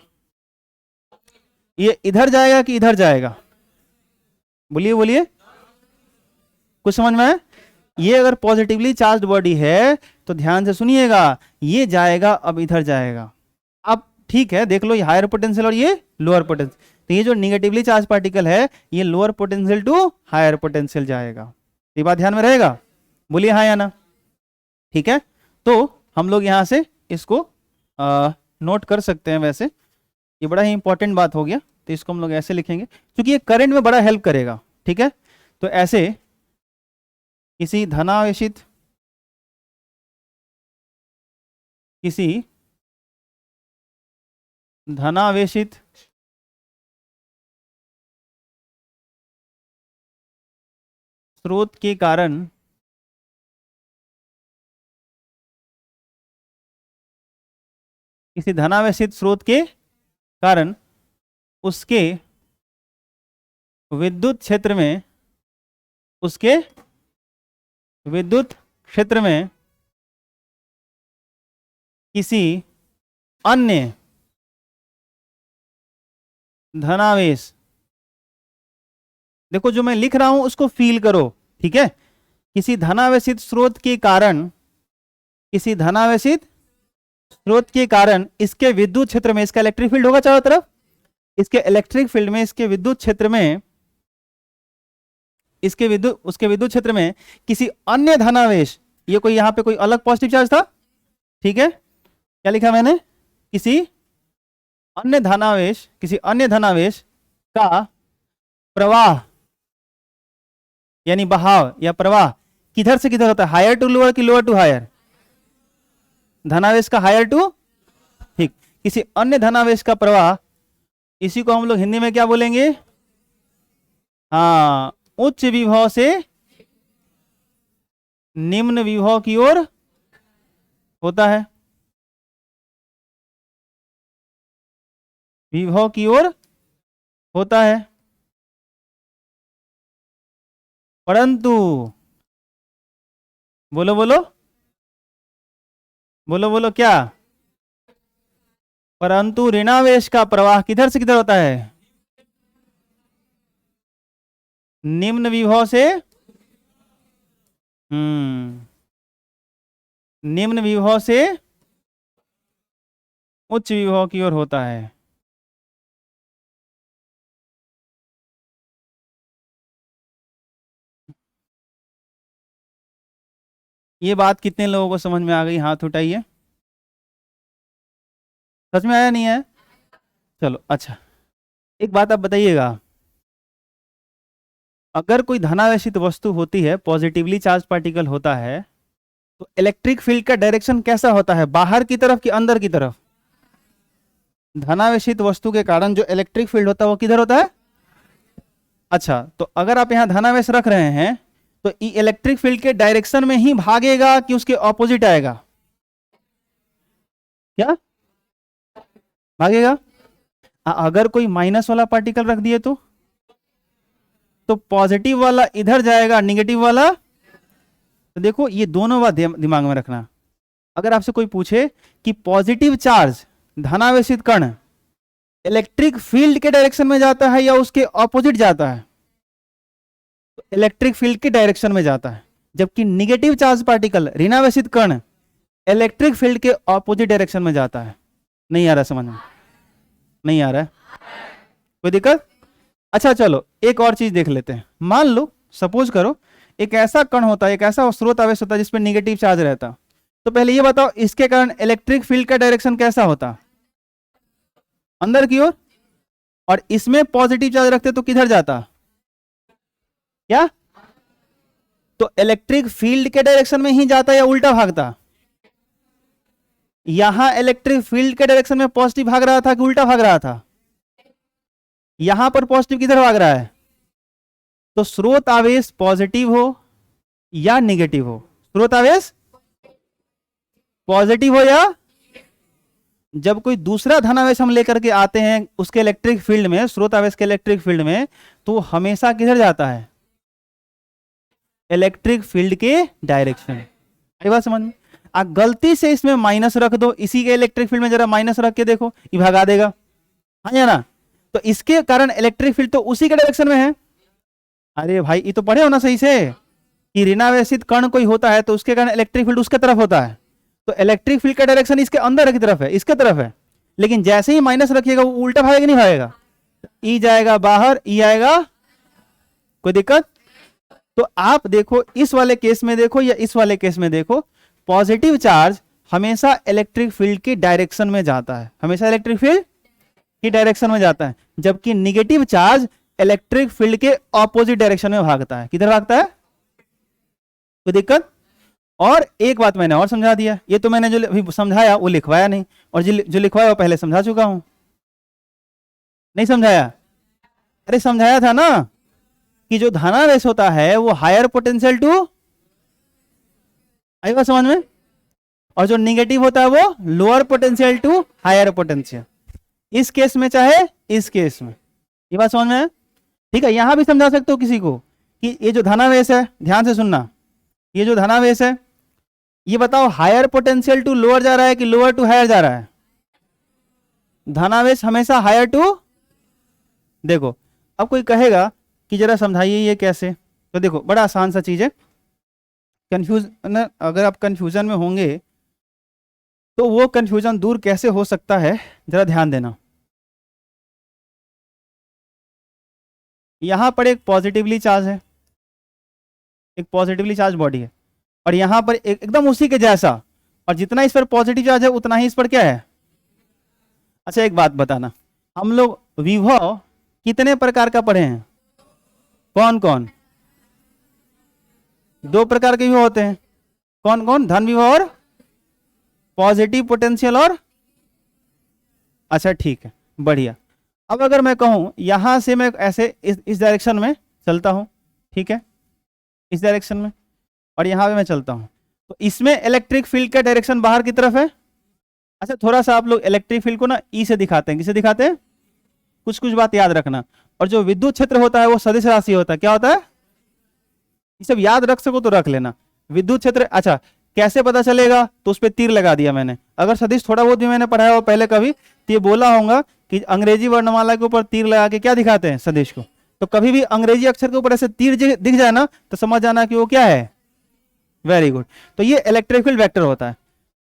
ये इधर जाएगा कि इधर जाएगा? बोलिए बोलिए, कुछ समझ में आया? ये अगर पॉजिटिवली चार्ज बॉडी है तो ध्यान से सुनिएगा, ये जाएगा अब इधर जाएगा। अब ठीक है, देख लो, ये हायर पोटेंशियल और ये लोअर पोटेंशियल, तो ये जो निगेटिवली चार्ज पार्टिकल है ये lower potential to higher potential जाएगा। ये बात ध्यान में रहेगा? बोलिए हाँ या ना। ठीक है, तो हम लोग यहां से इसको नोट कर सकते हैं। वैसे ये बड़ा ही इंपॉर्टेंट बात हो गया, तो इसको हम लोग ऐसे लिखेंगे क्योंकि ये करंट में बड़ा हेल्प करेगा। ठीक है, तो ऐसे किसी धनावेशित, किसी धनावेशित स्रोत के कारण किसी धनावेशित स्रोत के कारण उसके विद्युत क्षेत्र में, उसके विद्युत क्षेत्र में किसी अन्य धनावेश, देखो जो मैं लिख रहा हूं उसको फील करो। ठीक है, किसी धनावेशित स्रोत के कारण, किसी धनावेशित स्रोत के कारण इसके विद्युत क्षेत्र में, इसका इलेक्ट्रिक फील्ड होगा चारों तरफ, इसके इलेक्ट्रिक फील्ड में, इसके विद्युत क्षेत्र में, इसके विद्युत, उसके विद्युत क्षेत्र में किसी अन्य धनावेश, ये कोई यहां पे कोई अलग पॉजिटिव चार्ज था। ठीक है, क्या लिखा मैंने, किसी अन्य धनावेश, किसी अन्य धनावेश का प्रवाह यानी बहाव या प्रवाह किधर से किधर होता है, हायर टू लोअर की लोअर टू हायर? धनावेश का हायर टू, ठीक, किसी अन्य धनावेश का प्रवाह, इसी को हम लोग हिंदी में क्या बोलेंगे, हाँ, उच्च विभव से निम्न विभव की ओर होता है, विभव की ओर होता है। परंतु, बोलो बोलो बोलो बोलो क्या? परंतु ऋणावेश का प्रवाह किधर से किधर होता है, निम्न विभव से, निम्न विभव से उच्च विभव की ओर होता है। ये बात कितने लोगों को समझ में आ गई? हाथ उठाइए। सच में आया नहीं है? चलो अच्छा, एक बात आप बताइएगा, अगर कोई धनावेशित वस्तु होती है, पॉजिटिवली चार्ज पार्टिकल होता है, तो इलेक्ट्रिक फील्ड का डायरेक्शन कैसा होता है? बाहर की तरफ कि अंदर की तरफ? धनावेशित वस्तु के कारण जो इलेक्ट्रिक फील्ड होता है वो किधर होता है? अच्छा, तो अगर आप यहां धनावेश रख रहे हैं तो इलेक्ट्रिक फील्ड के डायरेक्शन में ही भागेगा कि उसके ऑपोजिट आएगा? क्या भागेगा? अगर कोई माइनस वाला पार्टिकल रख दिए तो पॉजिटिव वाला इधर जाएगा, निगेटिव वाला। तो देखो ये दोनों बात दिमाग में रखना। अगर आपसे कोई पूछे कि पॉजिटिव चार्ज धनावेशित कण इलेक्ट्रिक फील्ड के डायरेक्शन में जाता है या उसके ऑपोजिट जाता है, तो इलेक्ट्रिक फील्ड के डायरेक्शन में जाता है, जबकि निगेटिव चार्ज पार्टिकल ऋणावेशित कण इलेक्ट्रिक फील्ड के ऑपोजिट डायरेक्शन में जाता है। नहीं आ रहा समझ में? नहीं आ रहा है? कोई दिक्कत? अच्छा चलो एक और चीज देख लेते हैं। मान लो, सपोज करो, एक ऐसा कण होता है, एक ऐसा स्रोत आवेश होता है जिसपे निगेटिव चार्ज रहता। तो पहले ये बताओ, इसके कारण इलेक्ट्रिक फील्ड का डायरेक्शन कैसा होता? अंदर की ओर। और इसमें पॉजिटिव चार्ज रखते तो किधर जाता? क्या? तो इलेक्ट्रिक फील्ड के डायरेक्शन में ही जाता या उल्टा भागता? यहां इलेक्ट्रिक फील्ड के डायरेक्शन में पॉजिटिव भाग रहा था कि उल्टा भाग रहा था? यहां पर पॉजिटिव किधर भाग रहा है? तो स्रोत आवेश पॉजिटिव हो या निगेटिव हो, स्रोत आवेश पॉजिटिव हो या, जब कोई दूसरा धनावेश हम लेकर के आते हैं उसके इलेक्ट्रिक फील्ड में, स्रोत आवेश के इलेक्ट्रिक फील्ड में, तो हमेशा किधर जाता है? इलेक्ट्रिक फील्ड के डायरेक्शन। आई बात समझ में? आप गलती से इसमें माइनस रख दो, इसी के इलेक्ट्रिक फील्ड में जरा माइनस रख के देखो, ये भगा देगा। हाँ या ना? तो इसके कारण इलेक्ट्रिक फील्ड तो उसी के डायरेक्शन में है। अरे भाई ये तो पढ़े हो ना सही से कि ऋणावेशित कण कोई होता है तो उसके कारण इलेक्ट्रिक फील्ड उसके तरफ होता है। तो इलेक्ट्रिक फील्ड का डायरेक्शन इसके अंदर की तरफ है, इसके तरफ है, लेकिन जैसे ही माइनस रखिएगा वो उल्टा भागेगा नहीं भागेगा? ई जाएगा बाहर, ई आएगा। कोई दिक्कत? तो आप देखो इस वाले केस में देखो या इस वाले केस में देखो, पॉजिटिव चार्ज हमेशा इलेक्ट्रिक फील्ड की डायरेक्शन में जाता है, हमेशा इलेक्ट्रिक फील्ड की डायरेक्शन में जाता है, जबकि निगेटिव चार्ज इलेक्ट्रिक फील्ड के ऑपोजिट डायरेक्शन में भागता है। किधर भागता है? कोई दिक्कत? और एक बात मैंने और समझा दिया, ये तो मैंने जो अभी समझाया वो लिखवाया नहीं, और जो लिखवाया वो पहले समझा चुका हूं। नहीं समझाया? अरे समझाया था ना कि जो धनावेश होता है वो हायर पोटेंशियल टू, आई बात समझ में, और जो निगेटिव होता है वो lower potential to higher potential. इस केस में चाहे इस केस में, ये बात समझ में है? ठीक है, यहां भी समझा सकते हो किसी को कि ये जो धनावेश है, ध्यान से सुनना, ये जो धनावेश है ये बताओ हायर पोटेंशियल टू लोअर जा रहा है कि लोअर टू हायर जा रहा है? धनावेश हमेशा हायर टू। देखो अब कोई कहेगा कि जरा समझाइए ये कैसे, तो देखो बड़ा आसान सा चीज है। कंफ्यूजन, अगर आप कंफ्यूजन में होंगे तो वो कंफ्यूजन दूर कैसे हो सकता है, जरा ध्यान देना। यहां पर एक पॉजिटिवली चार्ज है, एक पॉजिटिवली चार्ज बॉडी है, और यहां पर एकदम उसी के जैसा, और जितना इस पर पॉजिटिव चार्ज है उतना ही इस पर क्या है? अच्छा एक बात बताना, हम लोग विभव कितने प्रकार का पढ़े हैं? कौन कौन? दो प्रकार के विभव होते हैं। कौन कौन? धन विभव और पॉजिटिव पोटेंशियल और, अच्छा ठीक है बढ़िया। अब अगर मैं कहूं यहां से मैं ऐसे इस डायरेक्शन में चलता हूं, ठीक है, इस डायरेक्शन में, और यहां पे मैं चलता हूं, तो इसमें इलेक्ट्रिक फील्ड का डायरेक्शन बाहर की तरफ है। अच्छा थोड़ा सा आप लोग इलेक्ट्रिक फील्ड को ना ई से दिखाते हैं, किसे दिखाते हैं? कुछ कुछ बात याद रखना। और जो विद्युत क्षेत्र होता है वो सदिश राशि होता है। क्या होता है? ये सब याद रख सको तो रख लेना। विद्युत क्षेत्र, अच्छा कैसे पता चलेगा? तो उस पर तीर लगा दिया मैंने। अगर सदिश थोड़ा बहुत भी मैंने पढ़ाया हो पहले कभी, तो ये बोला होगा कि अंग्रेजी वर्णमाला के ऊपर तीर लगा के क्या दिखाते हैं? सदिश को। तो कभी भी अंग्रेजी अक्षर के ऊपर ऐसे तीर दिख जाए ना तो समझ जाना कि वो क्या है। Very good. तो ये इलेक्ट्रिक फील्ड वेक्टर होता है।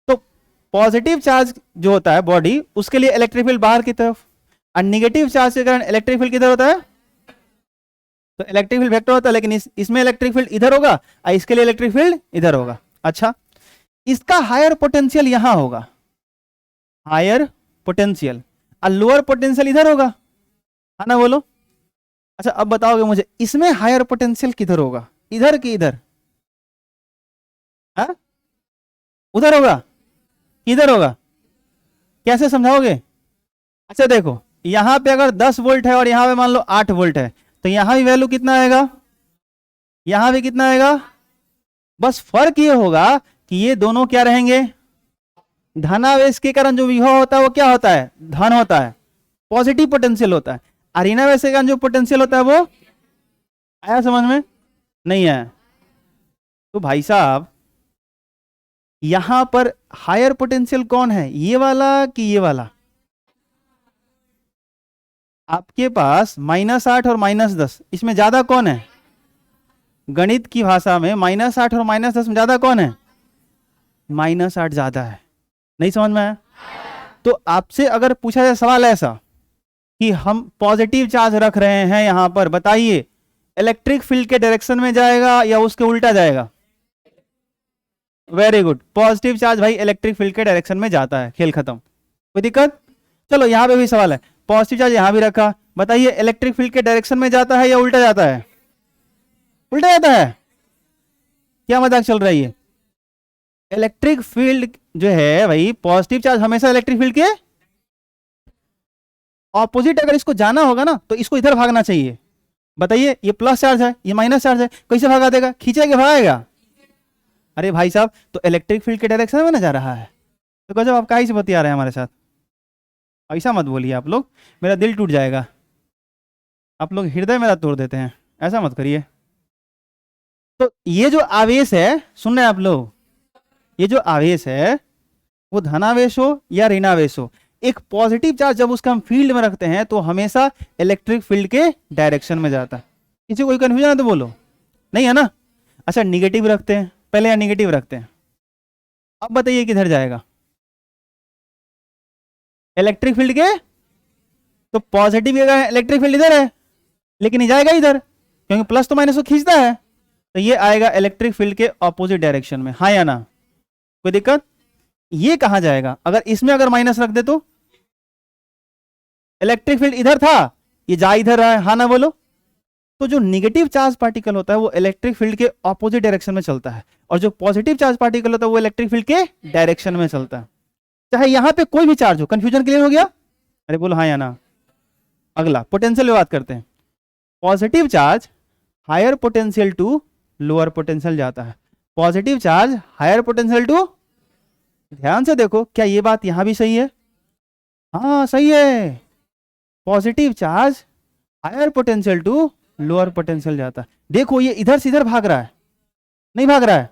तो पॉजिटिव चार्ज जो होता है बॉडी, उसके लिए इलेक्ट्रिक फील्ड बाहर की तरफ, और निगेटिव चार्ज के कारण इलेक्ट्रिक फील्ड किधर होता है? तो इलेक्ट्रिक फील्ड वेक्टर होता है, लेकिन इसमें इलेक्ट्रिक फील्ड इधर होगा और इसके लिए इलेक्ट्रिक फील्ड इधर होगा। अच्छा, इसका हायर पोटेंशियल यहां होगा, हायर पोटेंशियल, और लोअर पोटेंशियल इधर होगा, है ना, बोलो। अच्छा अब बताओगे मुझे इसमें हायर पोटेंशियल किधर होगा, इधर कि इधर? हाँ, उधर होगा, किधर होगा, कैसे समझाओगे? अच्छा देखो, यहां पे अगर 10 वोल्ट है और यहां पे मान लो 8 वोल्ट है, तो यहां भी वैल्यू कितना आएगा, यहां भी कितना आएगा। बस फर्क ये होगा कि ये दोनों क्या रहेंगे, धनावेश के कारण जो विभव होता है वो क्या होता है, धन होता है, पॉजिटिव पोटेंशियल होता है। और ऋणावेश के कारण जो पोटेंशियल होता है वो, आया समझ में? नहीं आया? तो भाई साहब यहां पर हायर पोटेंशियल कौन है, ये वाला कि ये वाला? आपके पास -8 और -10, इसमें ज्यादा कौन है? गणित की भाषा में -8 और -10 में ज्यादा कौन है? -8 ज्यादा है। नहीं समझ में आया? तो आपसे अगर पूछा जाए सवाल ऐसा कि हम पॉजिटिव चार्ज रख रहे हैं यहां पर, बताइए इलेक्ट्रिक फील्ड के डायरेक्शन में जाएगा या उसके उल्टा जाएगा? वेरी गुड, पॉजिटिव चार्ज भाई इलेक्ट्रिक फील्ड के डायरेक्शन में जाता है, खेल खत्म, कोई दिक्कत? चलो यहां पे भी सवाल है, पॉजिटिव चार्ज यहां भी रखा, बताइए इलेक्ट्रिक फील्ड के डायरेक्शन में जाता है या उल्टा जाता है? उल्टा जाता है। क्या मजाक चल रहा है ये? इलेक्ट्रिक फील्ड जो है भाई, पॉजिटिव चार्ज हमेशा इलेक्ट्रिक फील्ड के ऑपोजिट, अगर इसको जाना होगा ना तो इसको इधर भागना चाहिए। बताइए ये प्लस चार्ज है, ये माइनस चार्ज है, कैसे भागा देगा, खींचेगा भागेगा? अरे भाई साहब तो इलेक्ट्रिक फील्ड के डायरेक्शन में ना जा रहा है, तो गजब आप काहे से बतिया रहे हैं हमारे साथ? ऐसा मत बोलिए आप लोग, मेरा दिल टूट जाएगा, आप लोग हृदय मेरा तोड़ देते हैं, ऐसा मत करिए। तो ये जो आवेश है, सुन रहे हैं आप लोग, ये जो आवेश है वो धनावेश हो या ऋणावेश हो, एक पॉजिटिव चार्ज जब उसका हम फील्ड में रखते हैं तो हमेशा इलेक्ट्रिक फील्ड के डायरेक्शन में जाता है। किसी कोई कंफ्यूजन है तो बोलो, नहीं है ना? अच्छा निगेटिव रखते हैं पहले या निगेटिव रखते हैं? अब बताइए किधर जाएगा इलेक्ट्रिक फील्ड के? तो पॉजिटिव इलेक्ट्रिक फील्ड इधर है, लेकिन ये जाएगा इधर, क्योंकि प्लस तो माइनस को खींचता है, तो ये आएगा इलेक्ट्रिक फील्ड के ऑपोजिट डायरेक्शन में, हाँ या ना? कोई दिक्कत? ये कहां जाएगा, अगर इसमें अगर माइनस रख दे तो? इलेक्ट्रिक फील्ड इधर था, ये जा इधर रहा है, हाँ ना बोलो। तो जो निगेटिव चार्ज पार्टिकल होता है वो इलेक्ट्रिक फील्ड के ऑपोजिट डायरेक्शन में चलता है, और जो पॉजिटिव चार्ज पार्टिकल होता है वो इलेक्ट्रिक फील्ड के डायरेक्शन में चलता है, चाहे यहां पे कोई भी चार्ज हो। कंफ्यूजन क्लियर हो गया? अरे बोलो हाँ या ना। अगला पोटेंशियल में बात करते हैं। Positive charge higher potential to lower potential जाता है, positive charge higher potential to, ध्यान से देखो क्या ये बात यहां भी सही है? हाँ सही है, positive charge higher potential to lower potential जाता है। देखो ये इधर से इधर भाग रहा है, नहीं भाग रहा है,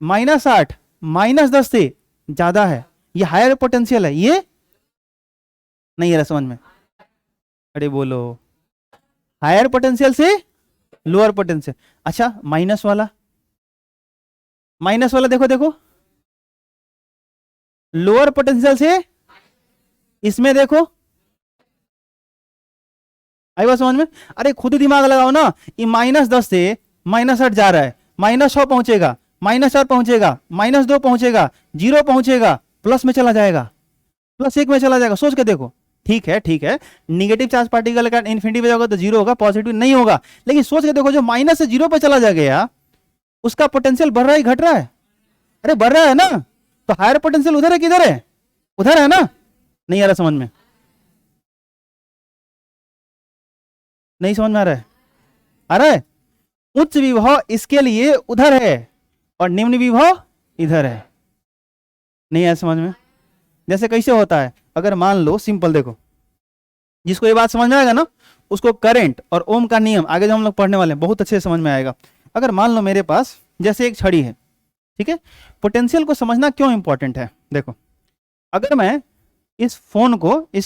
-8 -10 से ज्यादा है, ये हायर पोटेंशियल है, ये नहीं है समझ में? अरे बोलो, हायर पोटेंशियल से लोअर पोटेंशियल। अच्छा माइनस वाला, माइनस वाला देखो देखो, लोअर पोटेंशियल से इसमें देखो, आई बात समझ में? अरे खुद दिमाग लगाओ ना, ये -10 से -8 जा रहा है, -6 पहुंचेगा, -4 पहुंचेगा, -2 पहुंचेगा, 0 पहुंचेगा, प्लस में चला जाएगा, +1 में चला जाएगा, सोच के देखो। ठीक है ठीक है, निगेटिव चार्ज पार्टिकल का इन्फिनिटी पे जाओगे तो 0 होगा, पॉजिटिव नहीं होगा, लेकिन सोच के देखो जो माइनस से 0 पे चला जाएगा उसका पोटेंशियल बढ़ रहा है घट रहा है? अरे बढ़ रहा है ना, तो हायर पोटेंशियल उधर है किधर है? उधर है ना? नहीं आ रहा समझ में? नहीं समझ में आ रहा है? आ रहा है? उच्च विभव इसके लिए उधर है और निम्न विभव इधर है, नहीं आया समझ में? जैसे कैसे होता है, अगर मान लो सिंपल देखो, जिसको ये बात समझ में आएगा ना उसको करंट और ओम का नियम आगे जो हम लोग पढ़ने वाले हैं बहुत अच्छे से समझ में आएगा। अगर मान लो मेरे पास जैसे एक छड़ी है, ठीक है, पोटेंशियल को समझना क्यों इंपॉर्टेंट है? देखो अगर मैं इस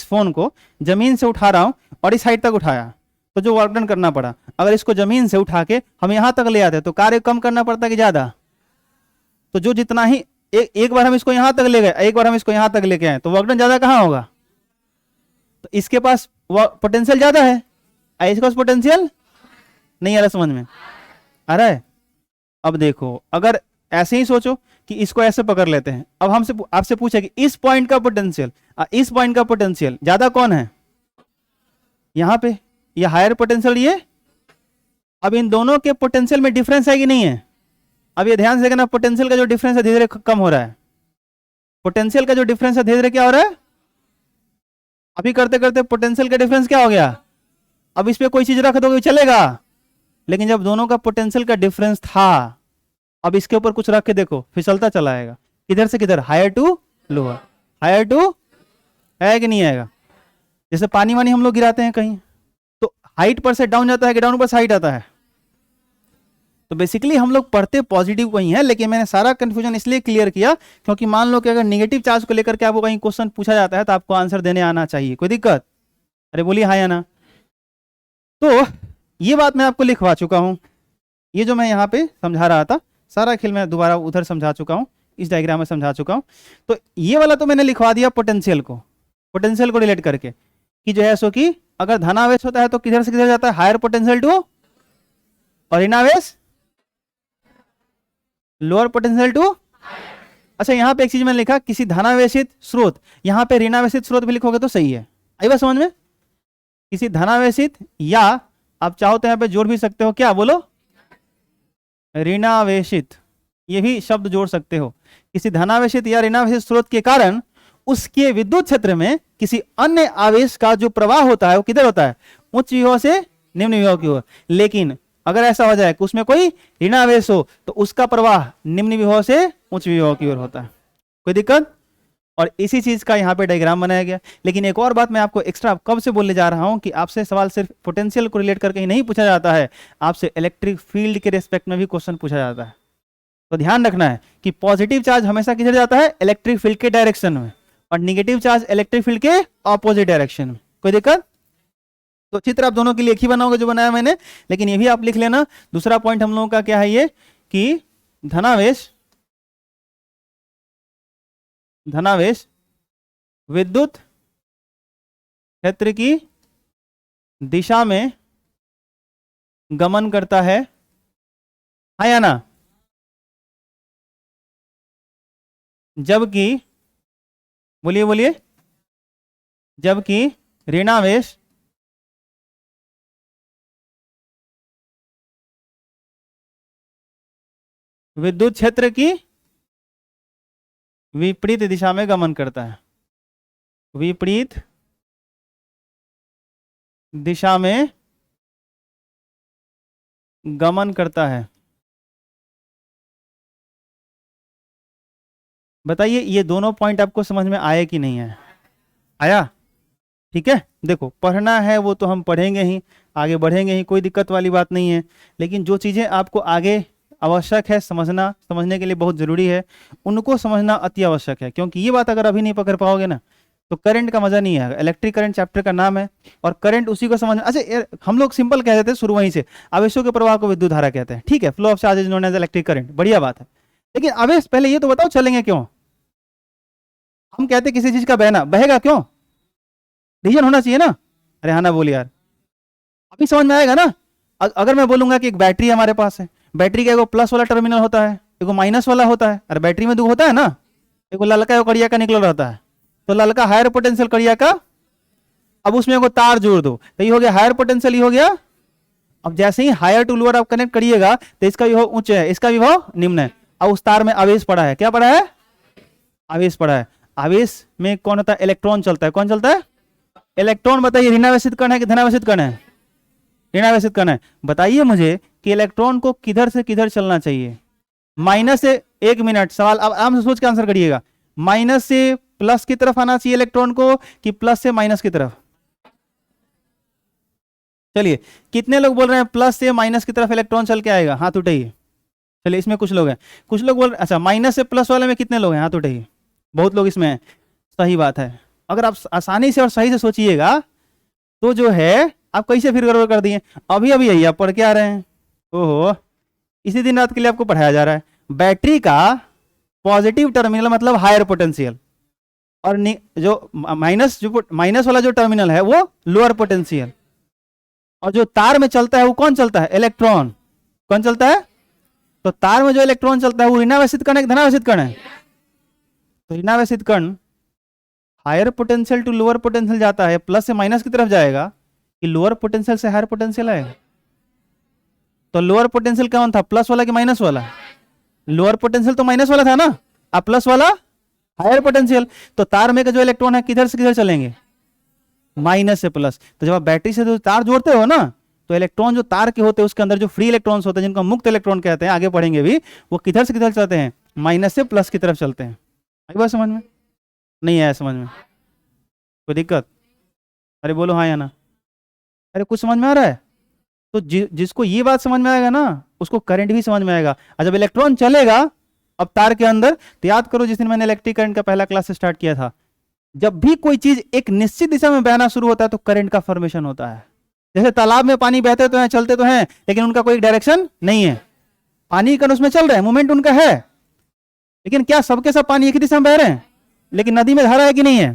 फोन को जमीन से उठा रहा हूं और इस हाइट तक उठाया तो जो वर्क डन करना पड़ा, अगर इसको जमीन से उठा के हम यहां तक ले आते तो कार्य कम करना पड़ता है कि ज्यादा? तो जो जितना ही एक बार हम इसको यहां तक ले गए, एक बार हम इसको यहां तक लेके आए तो वर्क डन ज्यादा कहां होगा? तो इसके पास पोटेंशियल ज्यादा है, इसके पास पोटेंशियल नहीं आ रहा समझ में? आ रहा है? अब देखो अगर ऐसे ही सोचो कि इसको ऐसे पकड़ लेते हैं। अब हमसे आपसे पूछे कि इस पॉइंट का पोटेंशियल इस पॉइंट का पोटेंशियल ज्यादा कौन है, यहां पे ये हायर पोटेंशियल ये। अब इन दोनों के पोटेंशियल में डिफरेंस है कि नहीं है? अब ये ध्यान से देखना, पोटेंशियल का जो डिफरेंस है धीरे धीरे कम हो रहा है। पोटेंशियल का जो डिफरेंस है धीरे धीरे क्या हो रहा है? अभी करते करते पोटेंशियल का डिफरेंस क्या हो गया? अब इस पे कोई चीज रख दोगे चलेगा, लेकिन जब दोनों का पोटेंशियल का डिफरेंस था, अब इसके ऊपर कुछ रख के देखो फिसलता चला आएगा। किधर से किधर? Higher to lower, higher to, है कि नहीं आएगा? जैसे पानी वानी हम लोग गिराते हैं कहीं, तो हाइट पर से डाउन जाता है कि डाउन पर से हाइट आता है? तो बेसिकली हम लोग पढ़ते पॉजिटिव को ही है, लेकिन मैंने सारा कंफ्यूजन इसलिए क्लियर किया क्योंकि मान लो कि अगर नेगेटिव चार्ज को लेकर के आपको कहीं क्वेश्चन पूछा जाता है तो आपको आंसर देने आना चाहिए। कोई दिक्कत? अरे बोलिए हाँ या ना। तो ये बात मैं आपको लिखवा चुका हूं, ये जो मैं यहाँ पे समझा रहा था सारा खेल मैं दोबारा उधर समझा चुका हूँ, इस डायग्राम में समझा चुका हूँ। तो ये वाला तो मैंने लिखवा दिया पोटेंशियल को रिलेट करके कि जो है सो कि अगर धनावेश होता है तो किधर से किधर जाता है? हायर पोटेंशियल टू, और ऋणावेश लोअर पोटेंशियल टू। अच्छा यहाँ पे एक चीज मैंने लिखा, किसी धनावेशित स्रोत, यहाँ पे ऋणावेशित स्रोत भी लिखोगे तो सही है। आई बात समझ में? किसी धनावेशित, या आप चाहो तो यहाँ पे जोड़ भी सकते हो, क्या बोलो? ऋणावेशित, ये भी शब्द जोड़ सकते हो। किसी धनावेशित या ऋणावेशित स्रोत के कारण उसके विद्युत क्षेत्र में किसी अन्य आवेश का जो प्रवाह होता है वो किधर होता है? उच्च विभव से निम्न विभव की ओर। लेकिन अगर ऐसा हो जाए कि उसमें कोई ऋणावेश हो तो उसका प्रवाह निम्न विभव से उच्च विभव की ओर होता है। कोई दिक्कत? और इसी चीज का यहाँ पे डायग्राम बनाया गया। लेकिन एक और बात मैं आपको एक्स्ट्रा कब से बोलने जा रहा हूं कि आपसे सवाल सिर्फ पोटेंशियल को रिलेट करके ही नहीं पूछा जाता है, आपसे इलेक्ट्रिक फील्ड के रिस्पेक्ट में भी क्वेश्चन पूछा जाता है। तो ध्यान रखना है कि पॉजिटिव चार्ज हमेशा किधर जाता है? इलेक्ट्रिक फील्ड के डायरेक्शन में, और निगेटिव चार्ज इलेक्ट्रिक फील्ड के ऑपोजिट डायरेक्शन में। कोई दिक्कत? तो चित्र आप दोनों के लिए एक ही बनाओगे जो बनाया मैंने, लेकिन ये भी आप लिख लेना। दूसरा पॉइंट हम लोगों का क्या है, ये कि धनावेश विद्युत क्षेत्र की दिशा में गमन करता है, हाँ या ना? जबकि, बोलिए बोलिए, जबकि ऋणावेश विद्युत क्षेत्र की विपरीत दिशा में गमन करता है, विपरीत दिशा में गमन करता है। बताइए ये दोनों पॉइंट आपको समझ में आए कि नहीं आया? आया? ठीक है, देखो पढ़ना है वो तो हम पढ़ेंगे ही, आगे बढ़ेंगे ही, कोई दिक्कत वाली बात नहीं है। लेकिन जो चीजें आपको आगे आवश्यक है समझना, समझने के लिए बहुत जरूरी है, उनको समझना अति आवश्यक है। क्योंकि ये बात अगर अभी नहीं पकड़ पाओगे ना तो करंट का मजा नहीं आएगा। इलेक्ट्रिक करंट चैप्टर का नाम है और करंट उसी को समझना। अच्छा हम लोग सिंपल कह देते हैं शुरू वहीं से, आवेशों के प्रवाह को विद्युत धारा कहते हैं, ठीक है, flow of charge is known as electric current, बढ़िया बात है। लेकिन आवेश, पहले ये तो बताओ चलेंगे क्यों? हम कहते किसी चीज का बहना, बहेगा क्यों? रीजन होना चाहिए ना। अरे हाँ ना बोल यार, अभी समझ में आएगा ना। अगर मैं बोलूंगा कि एक बैटरी हमारे पास है, बैटरी का एगो प्लस वाला टर्मिनल होता है, एगो माइनस वाला होता है। अरे बैटरी में दो होता है ना, एगो ललका एगो कड़िया का निकल रहता है, तो ललका हायर पोटेंशियल कड़िया का, अब उसमें एगो तार जोड़ दो तो ये हो गया हायर पोटेंशियल, ये हो गया। अब जैसे ही हायर टू लोअर आप कनेक्ट करिएगा तो इसका विभव उच्च है, इसका विभव निम्न है। अब उस तार में आवेश पड़ा है, क्या पड़ा है? आवेश पड़ा है। आवेश में कौन होता है? इलेक्ट्रॉन चलता है। कौन चलता है? इलेक्ट्रॉन। बताइए ऋणावेशित कण है कि धनावेशित कण है? ऋणावेशित कण है। बताइए मुझे कि इलेक्ट्रॉन को किधर से किधर चलना चाहिए? माइनस से, एक मिनट, सवाल अब आराम से सोच के आंसर करिएगा। माइनस से प्लस की तरफ आना चाहिए इलेक्ट्रॉन को कि प्लस से माइनस की तरफ? चलिए कितने लोग बोल रहे हैं प्लस से माइनस की तरफ इलेक्ट्रॉन चल के आएगा? हाथ उठाइए। चलिए इसमें कुछ लोग हैं, कुछ लोग बोल रहे, अच्छा माइनस से प्लस वाले में कितने लोग हैं? हाथ उठाइए। बहुत लोग इसमें हैं, सही बात है। अगर आप आसानी से और सही से सोचिएगा तो जो है आप कैसे फिर गड़बड़ कर दिए। अभी अभी यही आप पढ़ के आ रहे हैं, ओहो इसी दिन रात के लिए आपको पढ़ाया जा रहा है। बैटरी का पॉजिटिव टर्मिनल मतलब हायर पोटेंशियल, और जो माइनस वाला जो टर्मिनल है वो लोअर पोटेंशियल, और जो तार में चलता है वो कौन चलता है? इलेक्ट्रॉन। कौन चलता है? तो तार में जो इलेक्ट्रॉन चलता है वो ऋणावेशित कण है कि धनावेशित कण है? तो ऋणावेशित कण higher potential to lower potential जाता है, प्लस से माइनस की तरफ जाएगा कि लोअर पोटेंशियल से हायर पोटेंशियल आएगा? तो लोअर पोटेंशियल कौन था, प्लस वाला कि माइनस वाला? लोअर पोटेंशियल तो माइनस वाला था ना, अब प्लस वाला हायर पोटेंशियल। तो तार में का जो इलेक्ट्रॉन है किधर से किधर चलेंगे? माइनस से प्लस। तो जब आप बैटरी से जो तार जोड़ते हो ना, तो इलेक्ट्रॉन जो तार के होते हैं उसके अंदर जो फ्री इलेक्ट्रॉन्स होते हैं जिनको मुक्त इलेक्ट्रॉन कहते हैं, आगे पढ़ेंगे भी, वो किधर से किधर चलते हैं? माइनस से प्लस की तरफ चलते हैं। आई बात समझ में? नहीं आया समझ में? कोई दिक्कत? अरे बोलो हाँ या ना। अरे कुछ समझ में आ रहा है? तो जिसको ये बात समझ में आएगा ना, उसको करंट भी समझ में आएगा। और जब इलेक्ट्रॉन चलेगा अब तार के अंदर, तो याद करो जिस दिन मैंने इलेक्ट्रिक करंट का पहला क्लास स्टार्ट किया था, जब भी कोई चीज एक निश्चित दिशा में बहना शुरू होता है तो करंट का फॉर्मेशन होता है। जैसे तालाब में पानी बहते तो हैं, चलते तो हैं, लेकिन उनका कोई डायरेक्शन नहीं है। पानी कण उसमें चल रहा है, मूवमेंट उनका है, लेकिन क्या सबके सब पानी एक ही दिशा में बह रहे हैं? लेकिन नदी में धारा है कि नहीं है?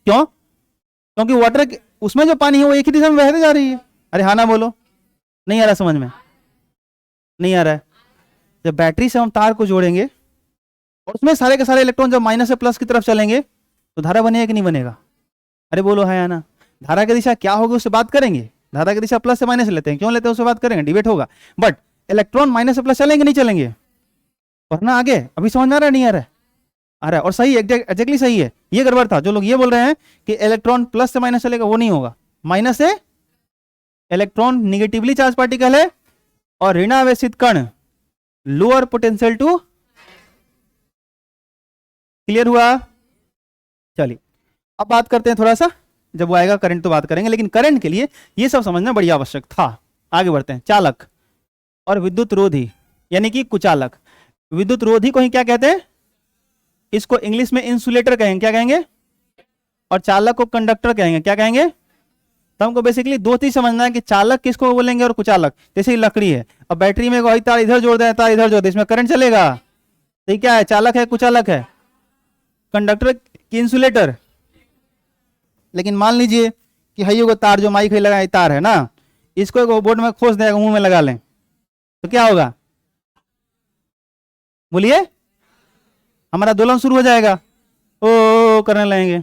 क्यों? क्योंकि वाटर उसमें जो पानी है वो एक ही दिशा में बहते जा रही है। अरे हाँ ना बोलो। नहीं आ रहा समझ में? नहीं आ रहा है? जब बैटरी से हम तार को जोड़ेंगे और उसमें सारे के सारे इलेक्ट्रॉन जब माइनस से प्लस की तरफ चलेंगे तो धारा बनेगा कि नहीं बनेगा? अरे बोलो हाँ या ना। धारा की दिशा क्या होगी उससे बात करेंगे। धारा की दिशा प्लस से माइनस लेते हैं, क्यों लेते हैं उससे बात करेंगे, डिबेट होगा। बट इलेक्ट्रॉन माइनस से प्लस चलेंगे नहीं चलेंगे? पढ़ना आगे। अभी समझ में आ रहा है? नहीं आ रहा है? आ रहा है। और सही एग्जैक्टली सही है। ये गड़बड़ था, जो लोग ये बोल रहे हैं कि इलेक्ट्रॉन प्लस से माइनस चलेगा, वो नहीं होगा। माइनस से इलेक्ट्रॉन निगेटिवली चार्ज पार्टिकल है और ऋणावेशित कण लोअर पोटेंशियल टू। क्लियर हुआ? चलिए अब बात करते हैं थोड़ा सा, जब वो आएगा करंट तो बात करेंगे, लेकिन करंट के लिए ये सब समझना बड़ी आवश्यक था। आगे बढ़ते हैं। चालक और विद्युत रोधी यानी कि कुचालक। विद्युत रोधी को ही क्या कहते हैं? इसको इंग्लिश में इंसुलेटर कहेंगे। क्या कहेंगे? और चालक को कंडक्टर कहेंगे। क्या कहेंगे? तो हमको बेसिकली दो चीज समझना है कि चालक किसको बोलेंगे और कुचालक। जैसे लकड़ी है, अब बैटरी में कोई तार इधर जोड़ दे, तार इधर जोड़ दे, इसमें करंट चलेगा? तो क्या है, चालक है कुचालक है? कंडक्टर की इंसुलेटर। लेकिन मान लीजिए कि हइयो को तार जो माइक लगा तार है ना, इसको एक बोर्ड में खोस देगा, मुंह में लगा लें, तो क्या होगा? बोलिए। हमारा दोलन शुरू हो जाएगा, ओ करने लगेंगे,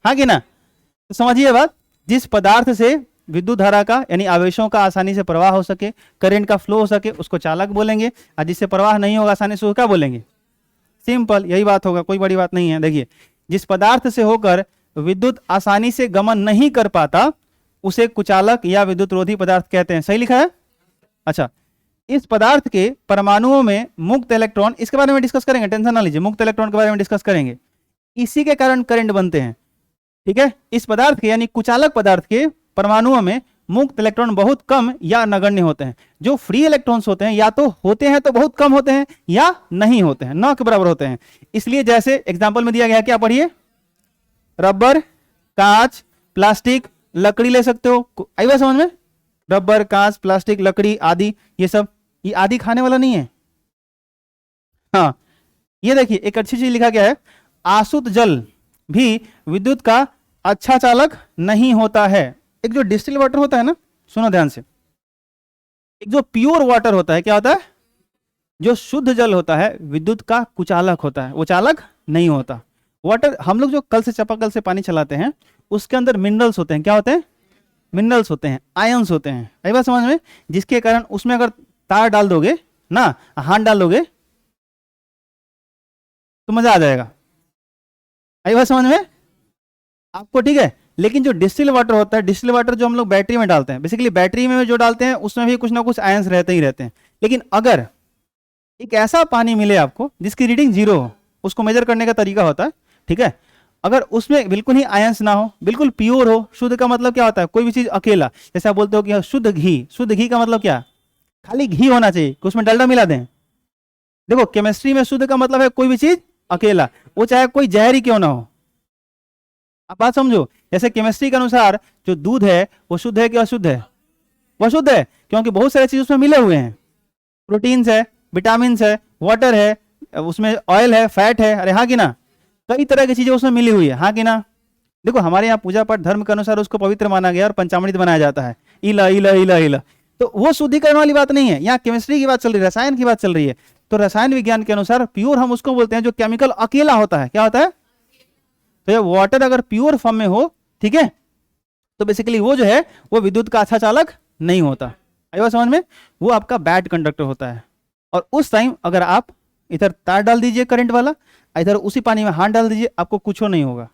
हाँ कि ना? तो समझिए बात, जिस पदार्थ से विद्युत धारा का यानी आवेशों का आसानी से प्रवाह हो सके, करंट का फ्लो हो सके, उसको चालक बोलेंगे। और जिससे प्रवाह नहीं होगा आसानी से, उसको क्या बोलेंगे? सिंपल यही बात होगा, कोई बड़ी बात नहीं है। देखिए, जिस पदार्थ से होकर विद्युत आसानी से गमन नहीं कर पाता उसे कुचालक या विद्युत रोधी पदार्थ कहते हैं। सही लिखा है? अच्छा, इस पदार्थ के परमाणुओं में मुक्त इलेक्ट्रॉन, इसके बारे में डिस्कस करेंगे, टेंशन ना लीजिए, मुक्त इलेक्ट्रॉन के बारे में डिस्कस करेंगे। इसी के कारण करंट बनते हैं, ठीक है? इस पदार्थ के यानी कुचालक पदार्थ के परमाणुओं में मुक्त इलेक्ट्रॉन बहुत कम या नगण्य होते हैं। जो फ्री इलेक्ट्रॉन्स होते हैं या तो होते हैं तो बहुत कम होते हैं या नहीं होते हैं, न के बराबर होते हैं। इसलिए जैसे एग्जाम्पल में दिया गया है, क्या पढ़िए? रबर, कांच, प्लास्टिक, लकड़ी ले सकते हो। आई बात समझ में? रबर, कांच, प्लास्टिक, लकड़ी आदि, ये सब, ये आदि खाने वाला नहीं है। हाँ, ये देखिए एक अच्छी चीज लिखा गया है, आसुत जल भी विद्युत का अच्छा चालक नहीं होता है। एक जो डिस्टिल वाटर होता है ना, सुनो ध्यान से, एक जो प्योर वाटर होता है, क्या होता है? जो शुद्ध जल होता है विद्युत का कुचालक होता है, वो चालक नहीं होता। वाटर, हम लोग जो कल से चापाकल से पानी चलाते हैं उसके अंदर मिनरल्स होते हैं। क्या होते हैं? मिनरल्स होते हैं, आयंस होते हैं। आई बात समझ में? जिसके कारण उसमें अगर तार डाल दोगे ना, हाथ डाल दोगे तो मजा आ जाएगा। आई बात समझ में आपको? ठीक है। लेकिन जो डिस्टिल वाटर होता है, डिस्टिल वाटर जो हम लोग बैटरी में डालते हैं, बेसिकली बैटरी में जो डालते हैं उसमें भी कुछ ना कुछ आयंस रहते ही रहते हैं। लेकिन अगर एक ऐसा पानी मिले आपको जिसकी रीडिंग 0 हो, उसको मेजर करने का तरीका होता है, ठीक है? अगर उसमें बिल्कुल ही आयंस ना हो, बिल्कुल प्योर हो, शुद्ध का मतलब क्या होता है? कोई भी चीज अकेला, जैसे आप बोलते हो कि शुद्ध घी, शुद्ध घी का मतलब क्या? खाली घी होना चाहिए कि उसमें डलडा मिला दें। देखो केमिस्ट्री में शुद्ध का मतलब है कोई भी चीज अकेला, वो चाहे कोई जहर ही क्यों ना हो। आप बात समझो, जैसे केमिस्ट्री के अनुसार जो दूध है वो शुद्ध है कि अशुद्ध है? वो शुद्ध है, क्योंकि बहुत सारे चीज उसमें मिले हुए हैं, प्रोटीन्स है, विटामिन है, वाटर है, उसमें ऑयल है, फैट है। अरे हाँ कि ना? कई तरह की चीजें उसमें मिली हुई है, हाँ कि ना? देखो हमारे यहाँ पूजा पाठ धर्म के अनुसार उसको पवित्र माना गया और पंचामृत बनाया जाता है, इला इला इला इला। तो वो शुद्धिकरण वाली बात नहीं है, यहाँ केमिस्ट्री की बात चल रही है, रसायन की बात चल रही है। तो रसायन विज्ञान के अनुसार प्योर हम उसको बोलते हैं जो केमिकल अकेला होता है। क्या होता है? तो ये वाटर अगर प्योर फॉर्म में हो, ठीक है, तो बेसिकली वो जो है वो विद्युत का अच्छा चालक नहीं होता। आई बात समझ में? वो आपका बैड कंडक्टर होता है। और उस टाइम अगर आप इधर तार डाल दीजिए करंट वाला, इधर उसी पानी में हाथ डाल दीजिए, आपको कुछ नहीं होगा।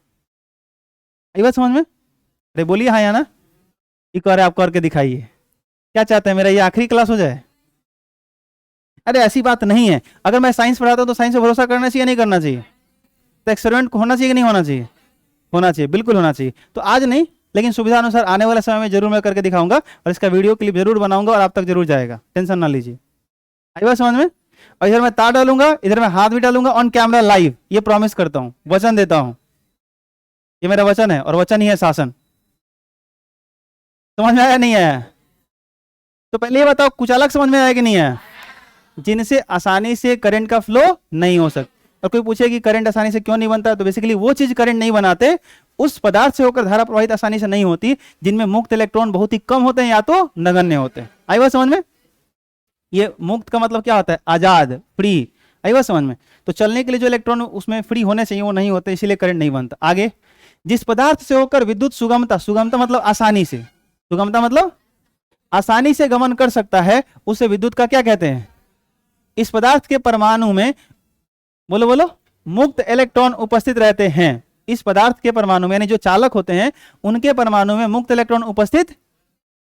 आई बात समझ में? अरे बोलिए हाँ या ना। एक बार आप करके दिखाइए। क्या चाहते हैं, मेरा ये आखिरी क्लास हो जाए? अरे ऐसी बात नहीं है। अगर मैं साइंस पढ़ाता हूं तो साइंस पे भरोसा करना चाहिए नहीं करना चाहिए? तो एक्सपेरिमेंट होना चाहिए कि नहीं होना चाहिए? होना चाहिए, बिल्कुल होना चाहिए। तो आज नहीं, लेकिन सुविधा अनुसार आने वाले समय में जरूर मैं करके दिखाऊंगा और इसका वीडियो क्लिप जरूर बनाऊंगा और आप तक जरूर जाएगा, टेंशन ना लीजिए। आई बात समझ में? और इधर मैं तार डालूंगा, इधर मैं हाथ भी डालूंगा ऑन कैमरा लाइव, ये प्रॉमिस करता हूं, वचन देता हूं। ये मेरा वचन है और वचन ही है शासन। समझ में आया नहीं आया? तो पहले ये बताओ कुछ अलग समझ में आया कि नहीं आया? जिनसे आसानी से करंट का फ्लो नहीं हो सकता। और कोई पूछे कि करंट आसानी से क्यों नहीं बनता, तो बेसिकली वो चीज करंट नहीं बनाते, उस पदार्थ से होकर धारा प्रवाहित आसानी से नहीं होती जिनमें मुक्त इलेक्ट्रॉन बहुत ही कम होते हैं या तो नगण्य होते हैं। आई बात समझ में? ये मुक्त का मतलब क्या होता है? आजाद, फ्री। आई बात समझ में? तो चलने के लिए जो इलेक्ट्रॉन उसमें फ्री होने चाहिए वो नहीं होते, इसीलिए करंट नहीं बनता। आगे, जिस पदार्थ से होकर विद्युत सुगमता, सुगमता मतलब आसानी से, सुगमता मतलब आसानी से गमन कर सकता है, उसे विद्युत का क्या कहते हैं? इस पदार्थ के परमाणु में, बोलो बोलो, मुक्त इलेक्ट्रॉन उपस्थित रहते हैं। इस पदार्थ के परमाणु में, यानी जो चालक होते हैं उनके परमाणु में मुक्त इलेक्ट्रॉन उपस्थित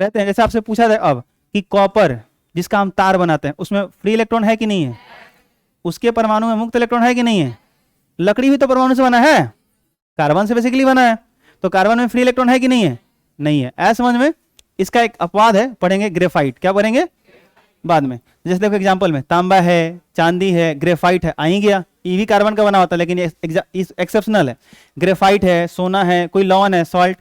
रहते हैं। जैसे आपसे पूछा जाए अब कि कॉपर जिसका हम तार बनाते हैं उसमें फ्री इलेक्ट्रॉन है कि नहीं है? उसके परमाणु में मुक्त इलेक्ट्रॉन है कि नहीं है? लकड़ी भी तो परमाणु से बना है, कार्बन से बेसिकली बना है, तो कार्बन में फ्री इलेक्ट्रॉन है कि नहीं है? नहीं है। ऐसा समझ में? इसका एक अपवाद है, पढ़ेंगे ग्रेफाइट। क्या पढ़ेंगे बाद में? जैसे देखो एग्जांपल में तांबा है, चांदी है, ग्रेफाइट है, आ ही गया। ये भी कार्बन का बना होता है लेकिन एक्सेप्शनल है। ग्रेफाइट है, सोना है, कोई लवण है, सॉल्ट,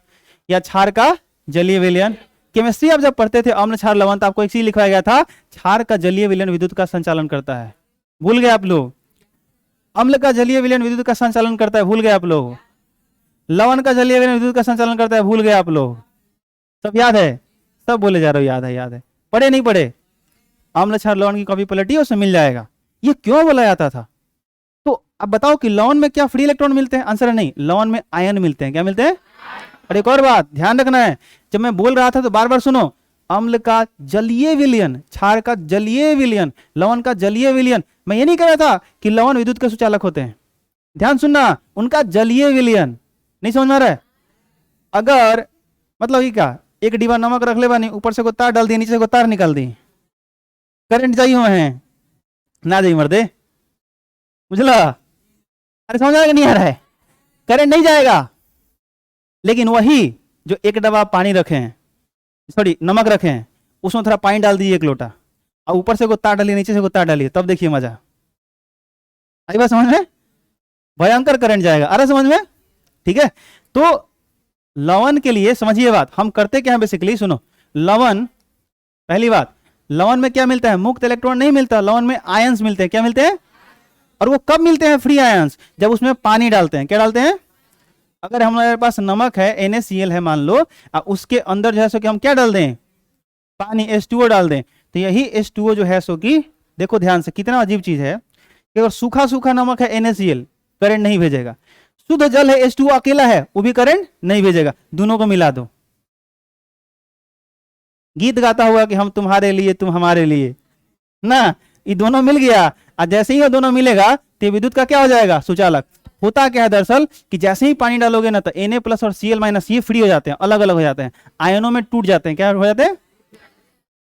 या क्षार का जलीय विलयन। केमिस्ट्री आप जब पढ़ते थे अम्ल क्षार लवण, तो आपको एक चीज लिखवाया गया था, क्षार का जलीय विलयन विद्युत का संचालन करता है। भूल गए आप लोग? अम्ल का जलीय विलयन विद्युत का संचालन करता है, भूल गए आप लोग? लवण का जलीय विलयन विद्युत का संचालन करता है, भूल गए आप लोग? सब याद है? सब बोले जा रहे हो याद है, याद है। पढ़े नहीं पढ़े? अम्ल क्षार लवण की कॉपी पलटी, उसमें मिल जाएगा। ये क्यों बोला जाता था? तो अब बताओ कि लवण में क्या फ्री इलेक्ट्रॉन मिलते हैं? आंसर है नहीं, लवण में आयन मिलते हैं। क्या मिलते हैं? और एक और बात ध्यान रखना है, जब मैं बोल रहा था तो बार बार सुनो, अम्ल का जलीय विलयन, क्षार का जलीय विलयन, लवण का जलीय विलयन। मैं ये नहीं कह रहा था कि लवण विद्युत के सुचालक होते हैं, ध्यान सुनना, उनका जलीय विलयन। नहीं समझ में आ रहा है? अगर मतलब ये क्या, एक डिब्बा नमक रख ले बानी, ऊपर से को तार डाल दी, नीचे से को तार निकाल दी, करंट जाई हुए हैं ना जाई मर्दे, बुझला? अरे समझ आ रहा है कि नहीं आ रहा है? करंट नहीं जाएगा। लेकिन वही जो एक डब्बा पानी रखे हैं, सॉरी नमक रखे हैं, उसमें थोड़ा पानी डाल दीजिए एक लोटा, और ऊपर से को तार डालिए, नीचे से को तार डालिए, तब देखिए मजा। आई बात समझ में? भयंकर करंट जाएगा। अरे समझ में? ठीक है। तो लवण के लिए समझिए बात, हम करते क्या है बेसिकली, सुनो। लवण, पहली बात, लवण में क्या मिलता है? मुक्त इलेक्ट्रॉन नहीं मिलता, लवण में आयंस मिलते हैं। क्या मिलते हैं? और वो कब मिलते हैं? फ्री आयंस, जब उसमें पानी डालते हैं। क्या डालते हैं? अगर हमारे पास नमक है, NaCl है मान लो, उसके अंदर जो है सो कि हम क्या डाल दें? पानी, H2O डाल दें, तो यही H2O जो है सो कि, देखो ध्यान से, कितना अजीब चीज है कि अगर सूखा सूखा नमक है NaCl, करंट नहीं भेजेगा। शुद्ध जल है H2O अकेला है, वो भी करंट नहीं भेजेगा। दोनों को मिला दो, गीत गाता हुआ कि हम तुम्हारे लिए तुम हमारे लिए ना, ये दोनों मिल गया। और जैसे ही वो दोनों मिलेगा तो विद्युत का क्या हो जाएगा? सुचालक। होता क्या है दरअसल कि जैसे ही पानी डालोगे ना, तो Na+ और Cl- ये फ्री हो जाते हैं, अलग अलग हो जाते हैं, आयनों में टूट जाते हैं। क्या हो जाते हैं?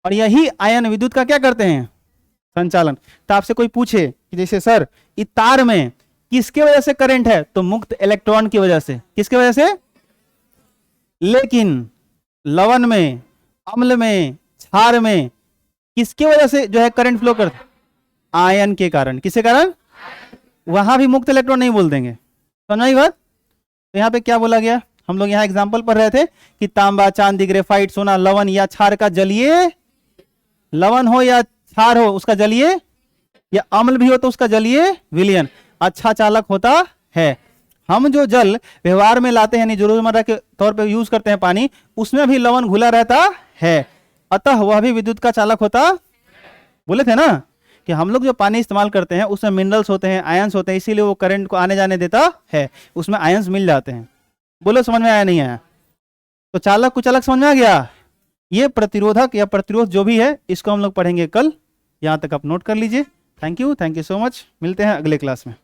और यही आयन विद्युत का क्या करते हैं? संचालन। तो आपसे कोई पूछे कि जैसे सर इस तार में किसके वजह से करंट है, तो मुक्त इलेक्ट्रॉन की वजह से। किसके वजह से? लेकिन लवण में, अम्ल में, क्षार में किसके वजह से जो है करंट फ्लो करता? आयन के कारण। किसके कारण? वहां भी मुक्त इलेक्ट्रॉन नहीं बोल देंगे। समझ आई बात? तो यहाँ पे क्या बोला गया, हम लोग यहाँ एग्जांपल पढ़ रहे थे कि तांबा, चांदी, ग्रेफाइट, सोना, लवण या क्षार का जलीय, लवण हो या क्षार हो उसका जलीय, या अम्ल भी हो तो उसका जलीय विलयन अच्छा चालक होता है। हम जो जल व्यवहार में लाते हैं, रोजमर्रा के तौर पे यूज करते हैं पानी, उसमें भी लवण घुला रहता है। अतः वह भी विद्युत का चालक होता। बोले थे ना कि हम लोग जो पानी इस्तेमाल करते हैं उसमें मिनरल्स होते हैं, आयंस होते हैं, इसीलिए वो करंट को आने जाने देता है, उसमें आयंस मिल जाते हैं। बोलो समझ में आया नहीं आया? तो चालक कुचालक समझ में आ गया। ये प्रतिरोधक या प्रतिरोध जो भी है इसको हम लोग पढ़ेंगे कल। यहां तक आप नोट कर लीजिए। Thank you so much. मिलते हैं अगले क्लास में।